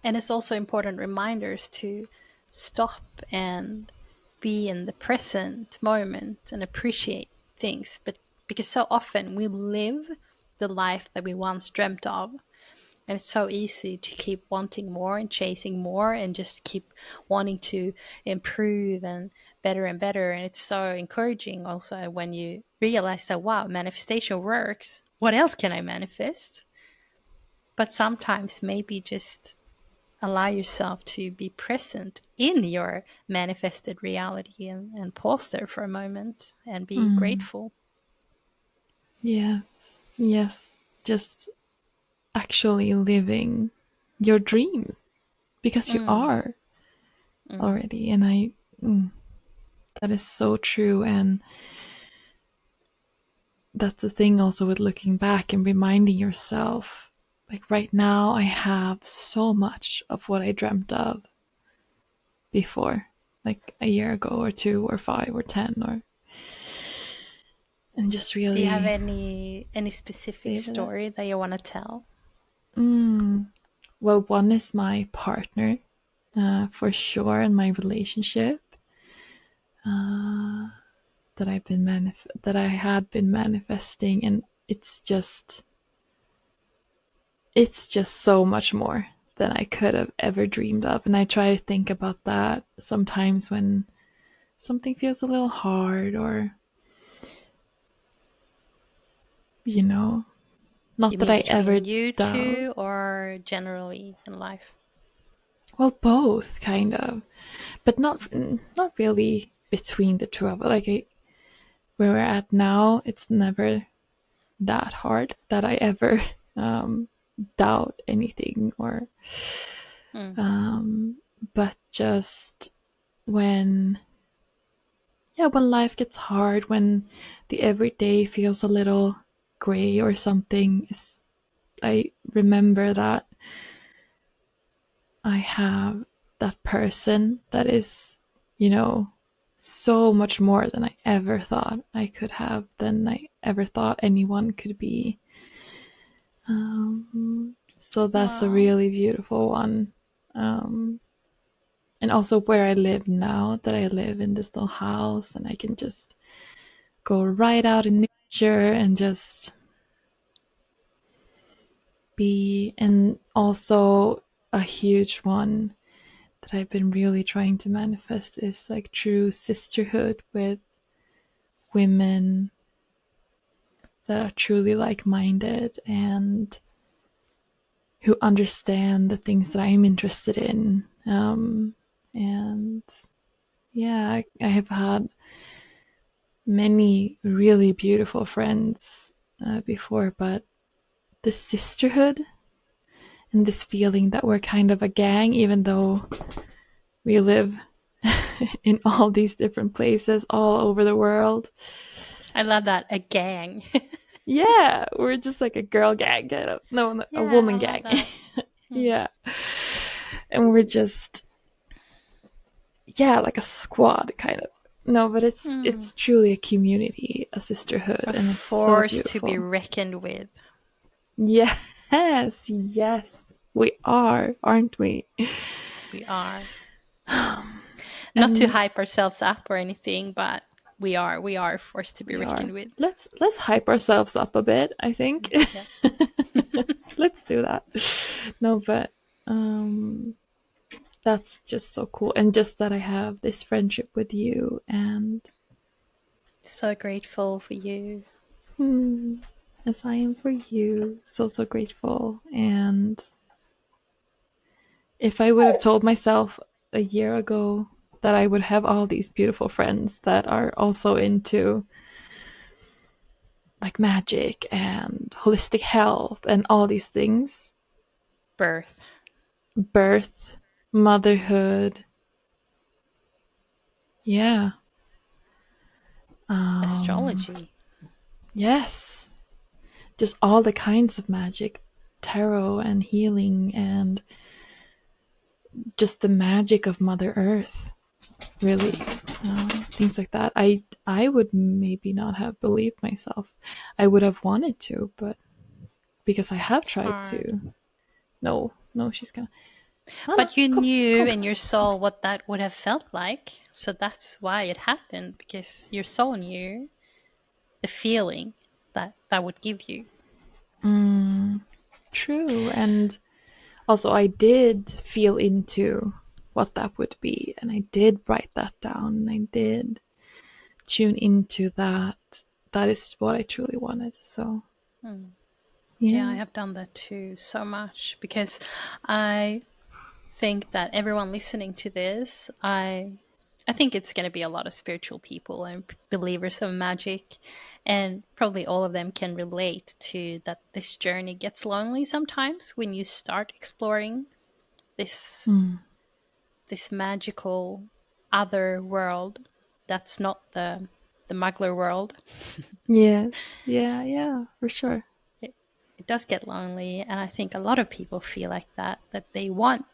And it's also important reminders to stop and be in the present moment and appreciate things. But because so often we live the life that we once dreamt of, and it's so easy to keep wanting more and chasing more and just keep wanting to improve and better. And it's so encouraging also when you realize that, wow, manifestation works. What else can I manifest? But sometimes maybe just allow yourself to be present in your manifested reality, and pause there for a moment and be grateful. Yeah. Yes. Just actually living your dreams, because you are already. And that is so true. And that's the thing also with looking back and reminding yourself, like right now I have so much of what I dreamt of before, like a year ago or 2 or 5 or 10, or, and just really. Do you have any specific savor that. story that you want to tell? Well, one is my partner, for sure, in my relationship, that I had been manifesting, and it's just so much more than I could have ever dreamed of. And I try to think about that sometimes when something feels a little hard, or not You that mean I ever between you doubt. two or generally in life? Well, both kind of, but not really between the two of us. Like where we're at now, it's never that hard that I ever doubt anything, or but just when life gets hard, when the everyday feels a little gray or something, I remember that I have that person that is, so much more than I ever thought I could have, than I ever thought anyone could be. So that's a Wow. really beautiful one. And also where I live now, that I live in this little house and I can just go right out in nature and just be. And also a huge one that I've been really trying to manifest is like true sisterhood with women that are truly like-minded and who understand the things that I'm interested in. And yeah, I have had many really beautiful friends before, but the sisterhood and this feeling that we're kind of a gang, even though we live in all these different places all over the world. I love that, a gang. Yeah, we're just like a girl gang, kind of. No, a woman gang. Yeah. And we're just, like a squad, kind of. No, but it's truly a community, a sisterhood, A and it's so force beautiful. to be reckoned with. Yes, we are, aren't we? We are. Not to And hype ourselves up or anything, but we are a force to be we are. reckoned with. Let's hype ourselves up a bit, I think. Yeah. Let's do that. No, but that's just so cool. And just that I have this friendship with you, and So grateful for you. as I am for you, so, so grateful. And if I would have told myself a year ago that I would have all these beautiful friends that are also into like magic and holistic health and all these things, Birth. birth, motherhood, yeah. Astrology. Yes, just all the kinds of magic, tarot and healing, and just the magic of Mother Earth, really. Things like that. I would maybe not have believed myself. I would have wanted to, but because I have It's tried hard. to. No, she's gonna. No, But you come, knew come. in your soul what that would have felt like. So that's why it happened, because your soul knew the feeling that that would give you. True, and also I did feel into what that would be, and I did write that down, and I did tune into that. That is what I truly wanted. So, Yeah, I yeah. have done that too so much, because I think that everyone listening to this, I think it's going to be a lot of spiritual people and believers of magic, and probably all of them can relate to that. This journey gets lonely sometimes when you start exploring this this magical other world that's not the Muggler world. Yes. Yeah, for sure. It does get lonely, and I think a lot of people feel like that they want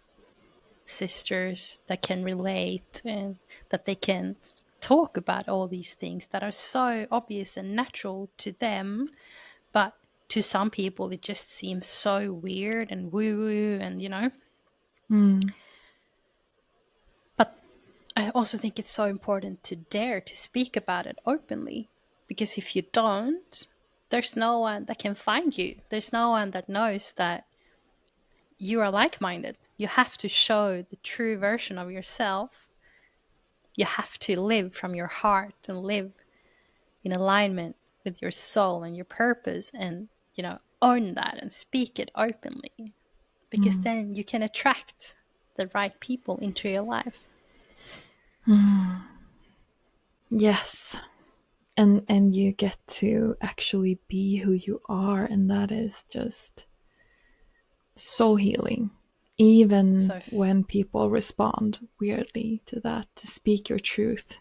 sisters that can relate and that they can talk about all these things that are so obvious and natural to them, but to some people it just seems so weird and woo woo, and but I also think it's so important to dare to speak about it openly, because if you don't, there's no one that can find you. There's no one that knows that you are like-minded. You have to show the true version of yourself. You have to live from your heart and live in alignment with your soul and your purpose, and own that and speak it openly, because then you can attract the right people into your life. Yes. And you get to actually be who you are, and that is just so healing. Even So when people respond weirdly to that, to speak your truth.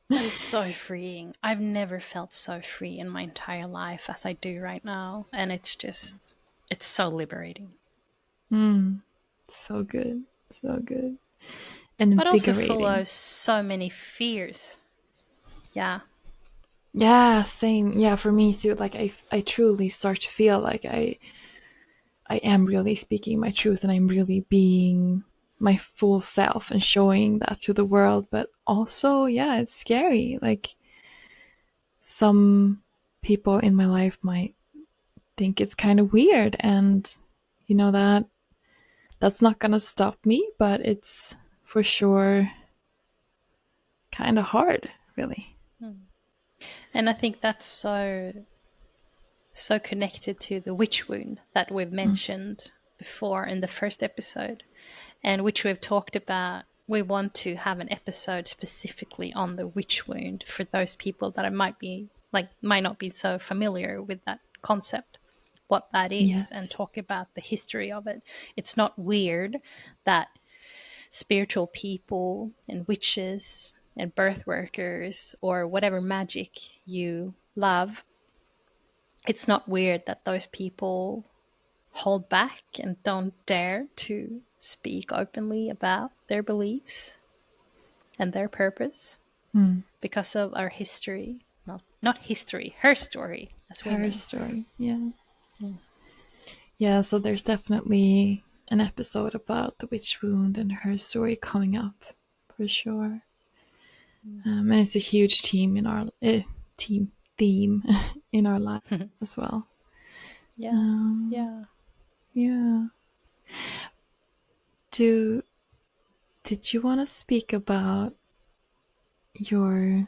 but it's so freeing. I've never felt so free in my entire life as I do right now, and it's so liberating, So good. So good. but also full Invigorating. of so many fears. Yeah. Yeah, same. Yeah, for me too. Like I truly start to feel like I am really speaking my truth, and I'm really being my full self and showing that to the world. But also, yeah, it's scary. Like some people in my life might think it's kind of weird, and that's not gonna stop me, but it's for sure kind of hard, really. And I think that's so connected to the witch wound that we've mentioned before in the first episode, and which we've talked about. We want to have an episode specifically on the witch wound for those people that might not be so familiar with that concept, what that is, and Yes. talk about the history of it. It's not weird that spiritual people and witches and birth workers or whatever magic you love, it's not weird that those people hold back and don't dare to speak openly about their beliefs and their purpose because of our history. Not history, her story as Her women. story. Yeah. Yeah, so there's definitely an episode about the witch wound and her story coming up for sure. And it's a huge theme in our theme in our life as well. Yeah. Yeah. Did you want to speak about the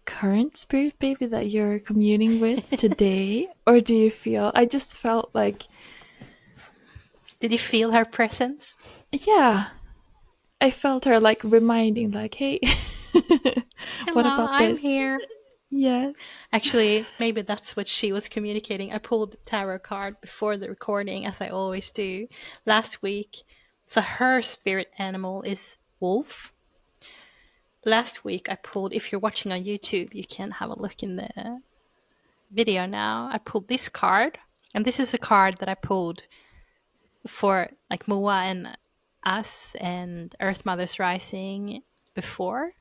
current spirit baby that you're communing with today, or do you feel? I just felt like, Did you feel her presence? yeah, I felt her like reminding, like, hey, what Hello, about I'm this? here. Yes. Actually, maybe that's what she was communicating. I pulled tarot card before the recording, as I always do, last week. So her spirit animal is wolf. Last week I pulled, if you're watching on YouTube, you can have a look in the video now. I pulled this card, and this is a card that I pulled for like Moa and us and Earth Mother's Rising before,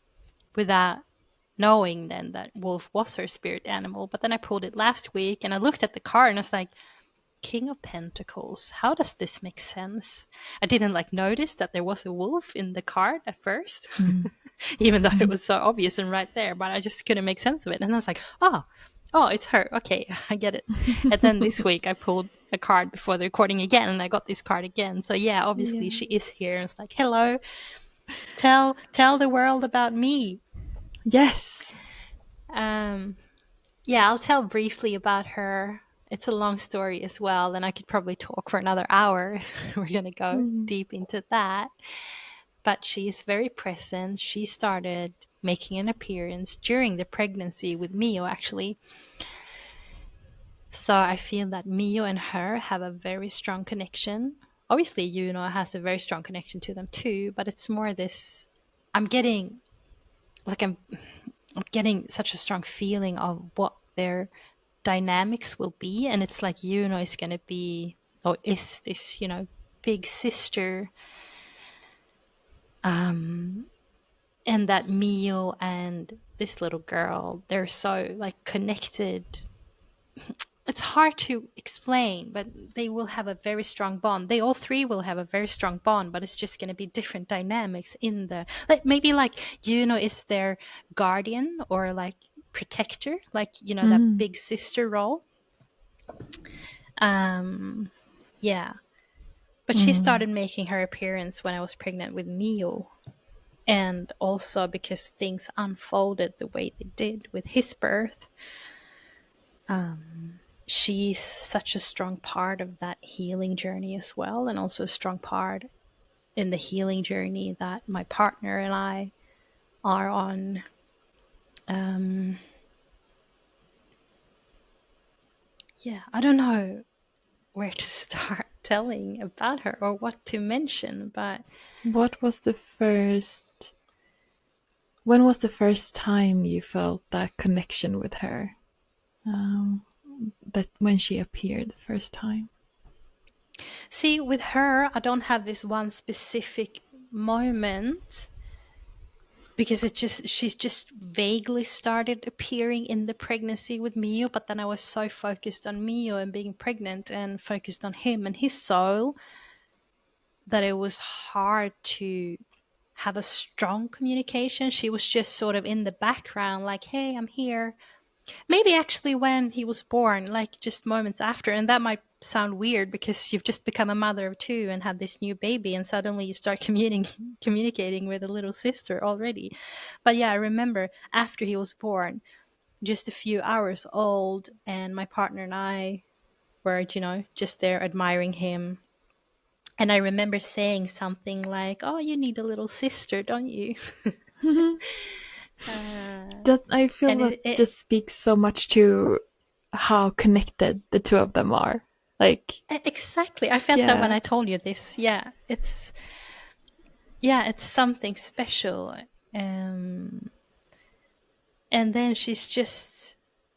without knowing then that wolf was her spirit animal. But then I pulled it last week and I looked at the card and I was like, King of Pentacles, how does this make sense? I didn't like notice that there was a wolf in the card at first, even though it was so obvious and right there, but I just couldn't make sense of it. And I was like, oh, it's her. Okay, I get it. And then this week I pulled a card before the recording again and I got this card again. So yeah, obviously she is here. And it's like, hello, tell the world about me. Yes. Yeah, I'll tell briefly about her. It's a long story as well, and I could probably talk for another hour if we're going to go deep into that. But she is very present. She started making an appearance during the pregnancy with Mio, actually. So I feel that Mio and her have a very strong connection. Obviously, Juno has a very strong connection to them too, but it's more this, I'm getting such a strong feeling of what their dynamics will be. And it's like Juno is going to be, or is this, big sister. And that Mio and this little girl, they're so like connected. It's hard to explain, but they will have a very strong bond. They all three will have a very strong bond, but it's just going to be different dynamics in the, like maybe like Juno is their guardian or like protector, like that big sister role. Yeah, but she started making her appearance when I was pregnant with Mio, and also because things unfolded the way they did with his birth. She's such a strong part of that healing journey as well, and also a strong part in the healing journey that my partner and I are on. Yeah, I don't know where to start telling about her or what to mention, but When was the first time you felt that connection with her? That when she appeared the first time? see, with her, I don't have this one specific moment, because she's just vaguely started appearing in the pregnancy with Mio, but then I was so focused on Mio and being pregnant and focused on him and his soul that it was hard to have a strong communication. She was just sort of in the background, like, hey, I'm here. Maybe actually when he was born, like just moments after. And that might sound weird because you've just become a mother of two and had this new baby, and suddenly you start communicating with a little sister already. But yeah, I remember after he was born, just a few hours old, and my partner and I were, just there admiring him. And I remember saying something like, oh, you need a little sister, don't you? That I feel And that it just speaks so much to how connected the two of them are. Like, exactly. I felt that when yeah. I told you this. Yeah, it's something special. And then she's just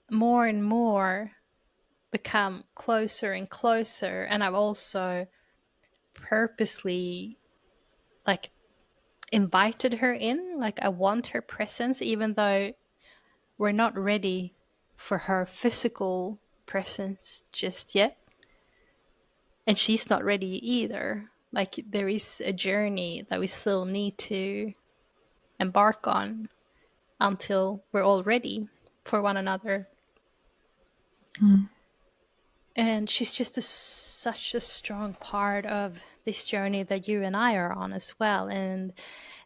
more and more become closer and closer. And I've also purposely like invited her in. Like I want her presence, even though we're not ready for her physical presence just yet. and she's not ready either. Like, there is a journey that we still need to embark on until we're all ready for one another. And she's just such a strong part of this journey that you and I are on as well. And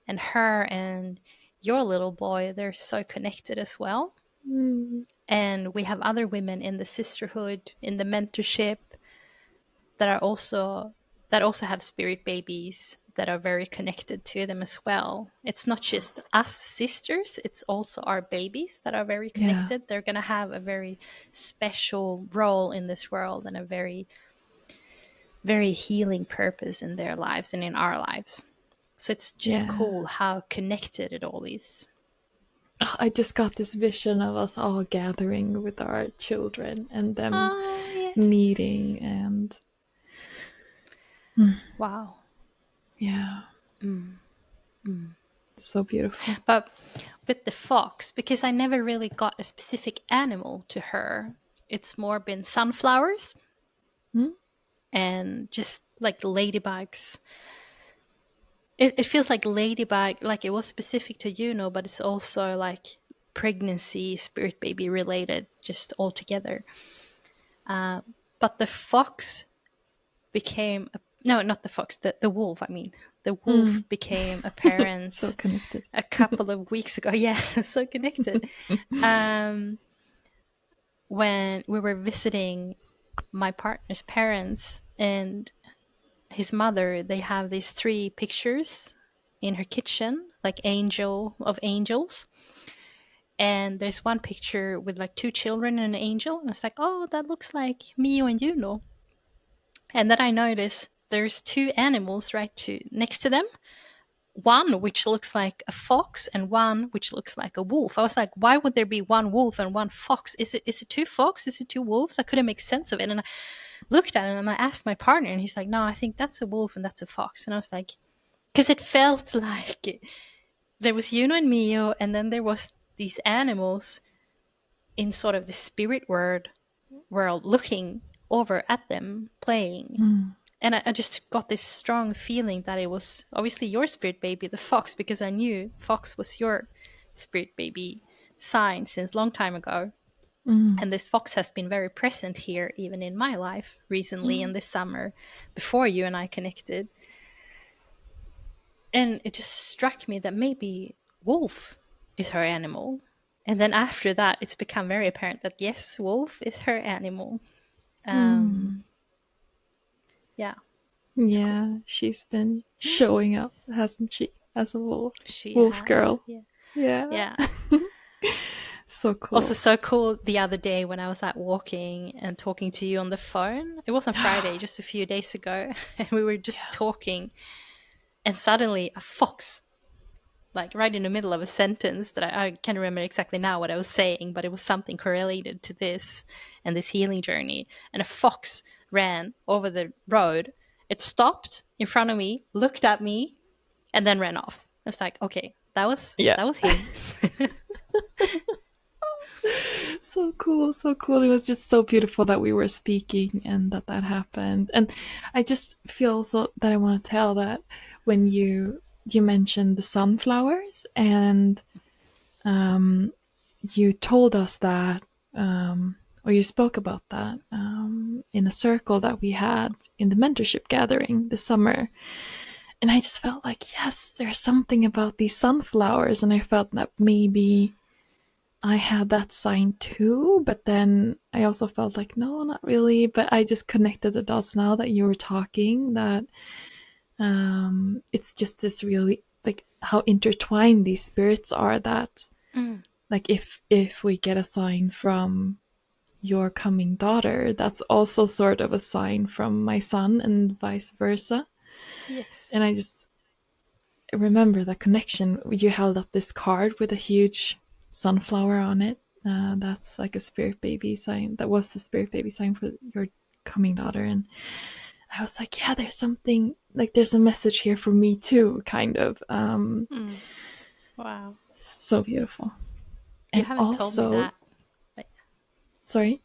her and your little boy, they're so connected as well. And we have other women in the sisterhood, in the mentorship, that also have spirit babies that are very connected to them as well. It's not just us sisters, it's also our babies that are very connected. They're going to have a very special role in this world and a very, very healing purpose in their lives and in our lives. So it's just cool how connected it all is. I just got this vision of us all gathering with our children and them meeting and wow. Yeah. So beautiful. But with the fox, because I never really got a specific animal to her, it's more been sunflowers and just like ladybugs. It feels like ladybug, like it was specific to Juno, but it's also like pregnancy, spirit baby related, just all together. But the fox became no, not the fox, the wolf. I mean, the wolf became apparent so connected. a couple of weeks ago. Yeah, so connected. When we were visiting my partner's parents and his mother, they have these 3 pictures in her kitchen, like angels. And there's one picture with like 2 children and an angel. And I was like, oh, that looks like Mio and Juno. And then I noticed there's 2 animals next to them. One which looks like a fox and one which looks like a wolf. I was like, why would there be one wolf and one fox? Is it 2 foxes? Is it 2 wolves? I couldn't make sense of it. And I looked at it and I asked my partner and he's like, no, I think that's a wolf and that's a fox. And I was like, because it felt like there was Juno and Mio, and then there was these animals in sort of the spirit world looking over at them playing. And I just got this strong feeling that it was obviously your spirit baby, the fox, because I knew fox was your spirit baby sign since a long time ago. And this fox has been very present here, even in my life recently in this summer, before you and I connected. And it just struck me that maybe wolf is her animal. And then after that, it's become very apparent that yes, wolf is her animal. Yeah. Yeah, cool. She's been showing up, hasn't she, as a wolf? She wolf has, girl. Yeah. So cool. Also so cool the other day when I was out walking and talking to you on the phone. It wasn't Friday, just a few days ago. And we were just talking. And suddenly a fox, like right in the middle of a sentence that I can't remember exactly now what I was saying, but it was something correlated to this and this healing journey. And a fox ran over the road. It stopped in front of me, looked at me, and then ran off. I was like, okay, that was him. So cool. It was just so beautiful that we were speaking and that happened. And I just feel also that I want to tell that when you mentioned the sunflowers and you told us that or you spoke about that in a circle that we had in the mentorship gathering this summer. And I just felt like, yes, there's something about these sunflowers. And I felt that maybe I had that sign too. But then I also felt like, no, not really. But I just connected the dots now that you were talking, that it's just this really, like, how intertwined these spirits are, that like if we get a sign from your coming daughter, that's also sort of a sign from my son and vice versa. Yes. And I just remember that connection. You held up this card with a huge sunflower on it. That's like a spirit baby sign. That was the spirit baby sign for your coming daughter. And I was like, yeah, there's something, like there's a message here for me too, kind of. Wow. So beautiful. You And haven't also, told me that. sorry?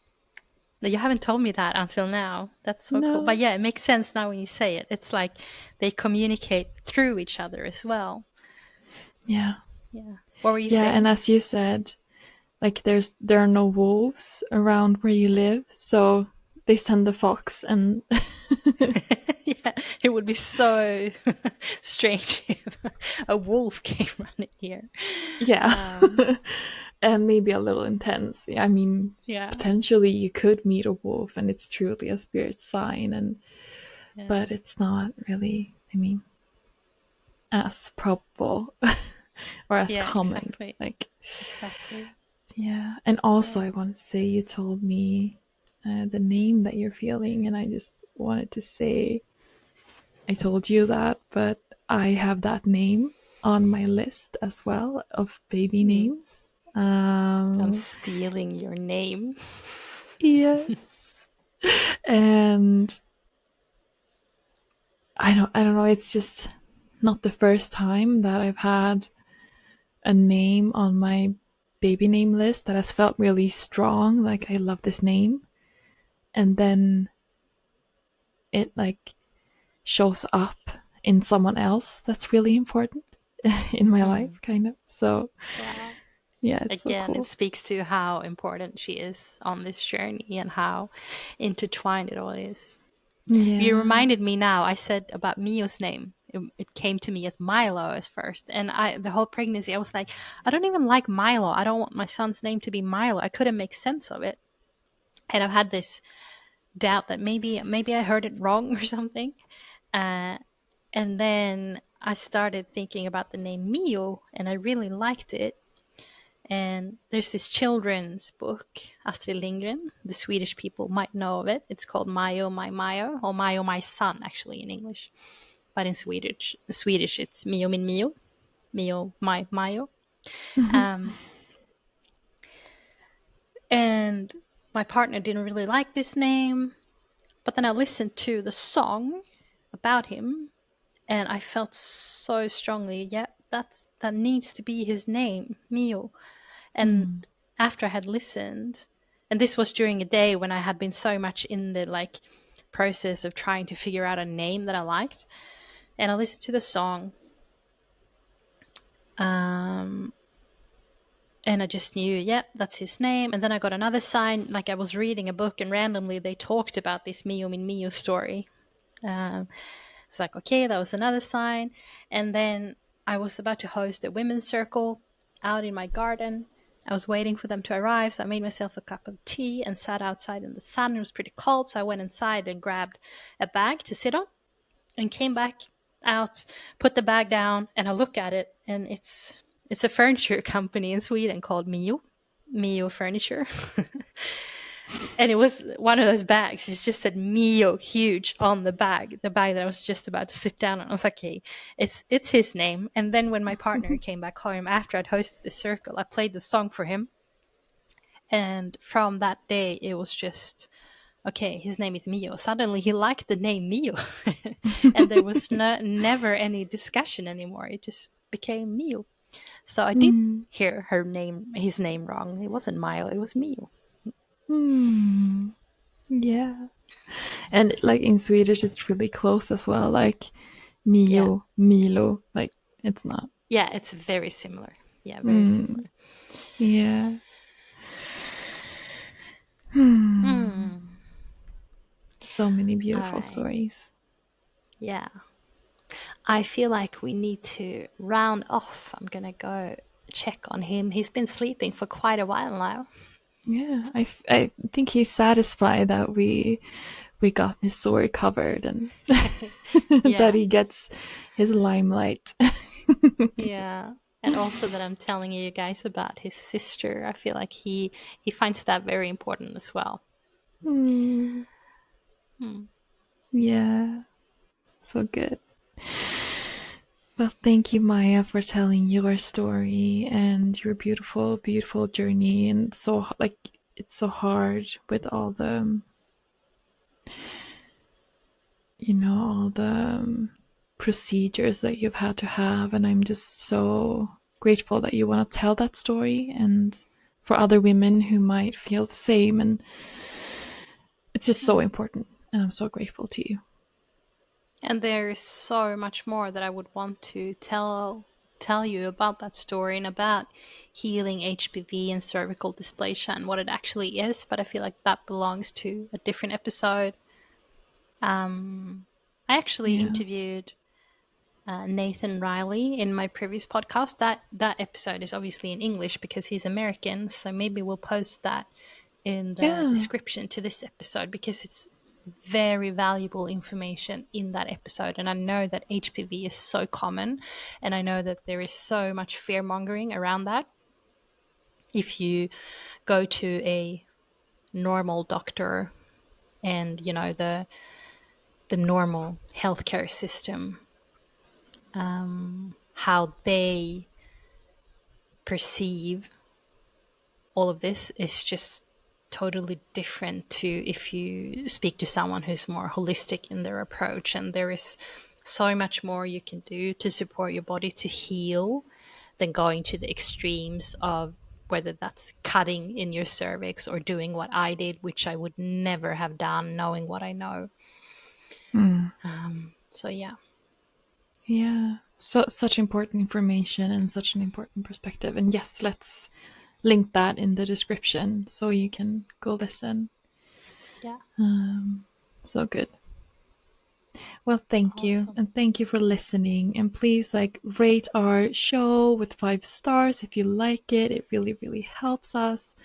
You haven't told me that until now. That's so cool. No. But yeah, it makes sense now when you say it. It's like they communicate through each other as well. Yeah. Yeah. What were you Yeah, saying? and as you said, like there are no wolves around where you live, so they send the fox and Yeah, it would be so strange if a wolf came running here. yeah. And maybe a little intense. I mean, Yeah. potentially you could meet a wolf and it's truly a spirit sign, and Yeah. but it's not really, I mean, as probable or as Yeah, common. exactly. Like, Exactly. yeah. And also, Yeah. I want to say you told me the name that you're feeling, and I just wanted to say I told you that, but I have that name on my list as well of baby names. I'm stealing your name. Yes. And I don't know, it's just not the first time that I've had a name on my baby name list that has felt really strong, like I love this name. And then it like shows up in someone else that's really important in my life, kind of. So Wow. yeah, it's so Again, it cool. speaks to how important she is on this journey and how intertwined it all is. You Yeah. reminded me now. I said about Mio's name. It came to me as Milo as first, and the whole pregnancy I was like, I don't even like Milo. I don't want my son's name to be Milo. I couldn't make sense of it, and I've had this doubt that maybe I heard it wrong or something. And then I started thinking about the name Mio, and I really liked it. And there's this children's book, Astrid Lindgren. The Swedish people might know of it. It's called Majo, my Maja, or Majo, my son, actually, in English. But in Swedish, it's Mio, min Mio. Mio, my Majo. And my partner didn't really like this name. But then I listened to the song about him, and I felt so strongly, yeah, that needs to be his name, Mio. And after I had listened, and this was during a day when I had been so much in the like process of trying to figure out a name that I liked, and I listened to the song, and I just knew, yeah, that's his name. And then I got another sign, like I was reading a book, and randomly they talked about this Mio min Mio story. It's like, okay, that was another sign. And then I was about to host a women's circle out in my garden. I was waiting for them to arrive, so I made myself a cup of tea and sat outside in the sun. It was pretty cold, so I went inside and grabbed a bag to sit on and came back out, put the bag down, and I look at it, and it's a furniture company in Sweden called Mio Furniture. And it was one of those bags. It's just said Mio huge on the bag that I was just about to sit down on. I was like, okay, it's his name. And then when my partner came back home after I'd hosted the circle, I played the song for him. And from that day, it was just, okay, his name is Mio. Suddenly he liked the name Mio. And there was never any discussion anymore. It just became Mio. So I did hear his name wrong. It wasn't Milo, it was Mio. Yeah. And like in Swedish, it's really close as well. Like Mio, Milo. Like it's not. Yeah, it's very similar. Yeah, very similar. Yeah. So many beautiful stories. Yeah. I feel like we need to round off. I'm going to go check on him. He's been sleeping for quite a while now. Yeah, I think he's satisfied that we got his story covered and that he gets his limelight. Yeah. And also that I'm telling you guys about his sister. I feel like he finds that very important as well. Yeah, so good. Well, thank you, Maja, for telling your story and your beautiful, beautiful journey. And so, like, it's so hard with all the, all the procedures that you've had to have. And I'm just so grateful that you want to tell that story and for other women who might feel the same. And it's just so important, and I'm so grateful to you. And there is so much more that I would want to tell you about that story and about healing HPV and cervical dysplasia and what it actually is, but I feel like that belongs to a different episode. I actually interviewed Nathan Riley in my previous podcast. That episode is obviously in English because he's American, so maybe we'll post that in the description to this episode, because it's very valuable information in that episode. And I know that HPV is so common, and I know that there is so much fear mongering around that. If you go to a normal doctor and, you know, the normal healthcare system, how they perceive all of this is just totally different to if you speak to someone who's more holistic in their approach. And there is so much more you can do to support your body to heal than going to the extremes of whether that's cutting in your cervix or doing what I did, which I would never have done knowing what I know. So yeah, so such important information and such an important perspective. And yes, let's link that in the description so you can go listen. So good. Well, thank you, and thank you for listening. And please, like, rate our show with 5 stars if you like it. It really, really helps us.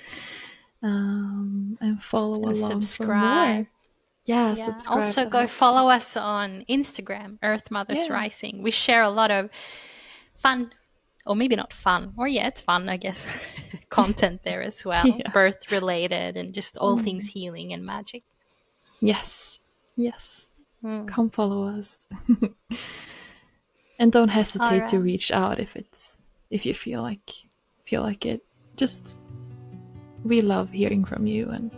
And follow along subscribe. for more. Yeah, subscribe. Also, go follow us on Instagram, Earth Mothers Rising. We share a lot of fun, or maybe not fun, or it's fun, I guess, content there as well. Birth related and just all things healing and magic. Yes. Come follow us. And don't hesitate to reach out if you feel like it. Just, we love hearing from you, and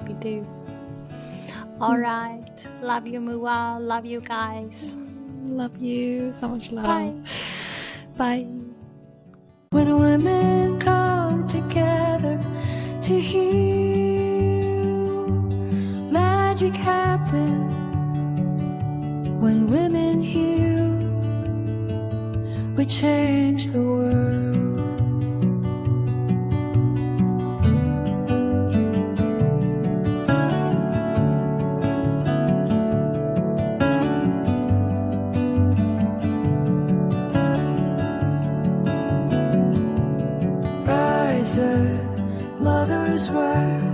we do. All right. Love you, Mua. Love you guys. Love you. So much love. Bye. When women come together to heal, magic happens. When women heal, we change the world. Rise, Earth, Mother's Worth.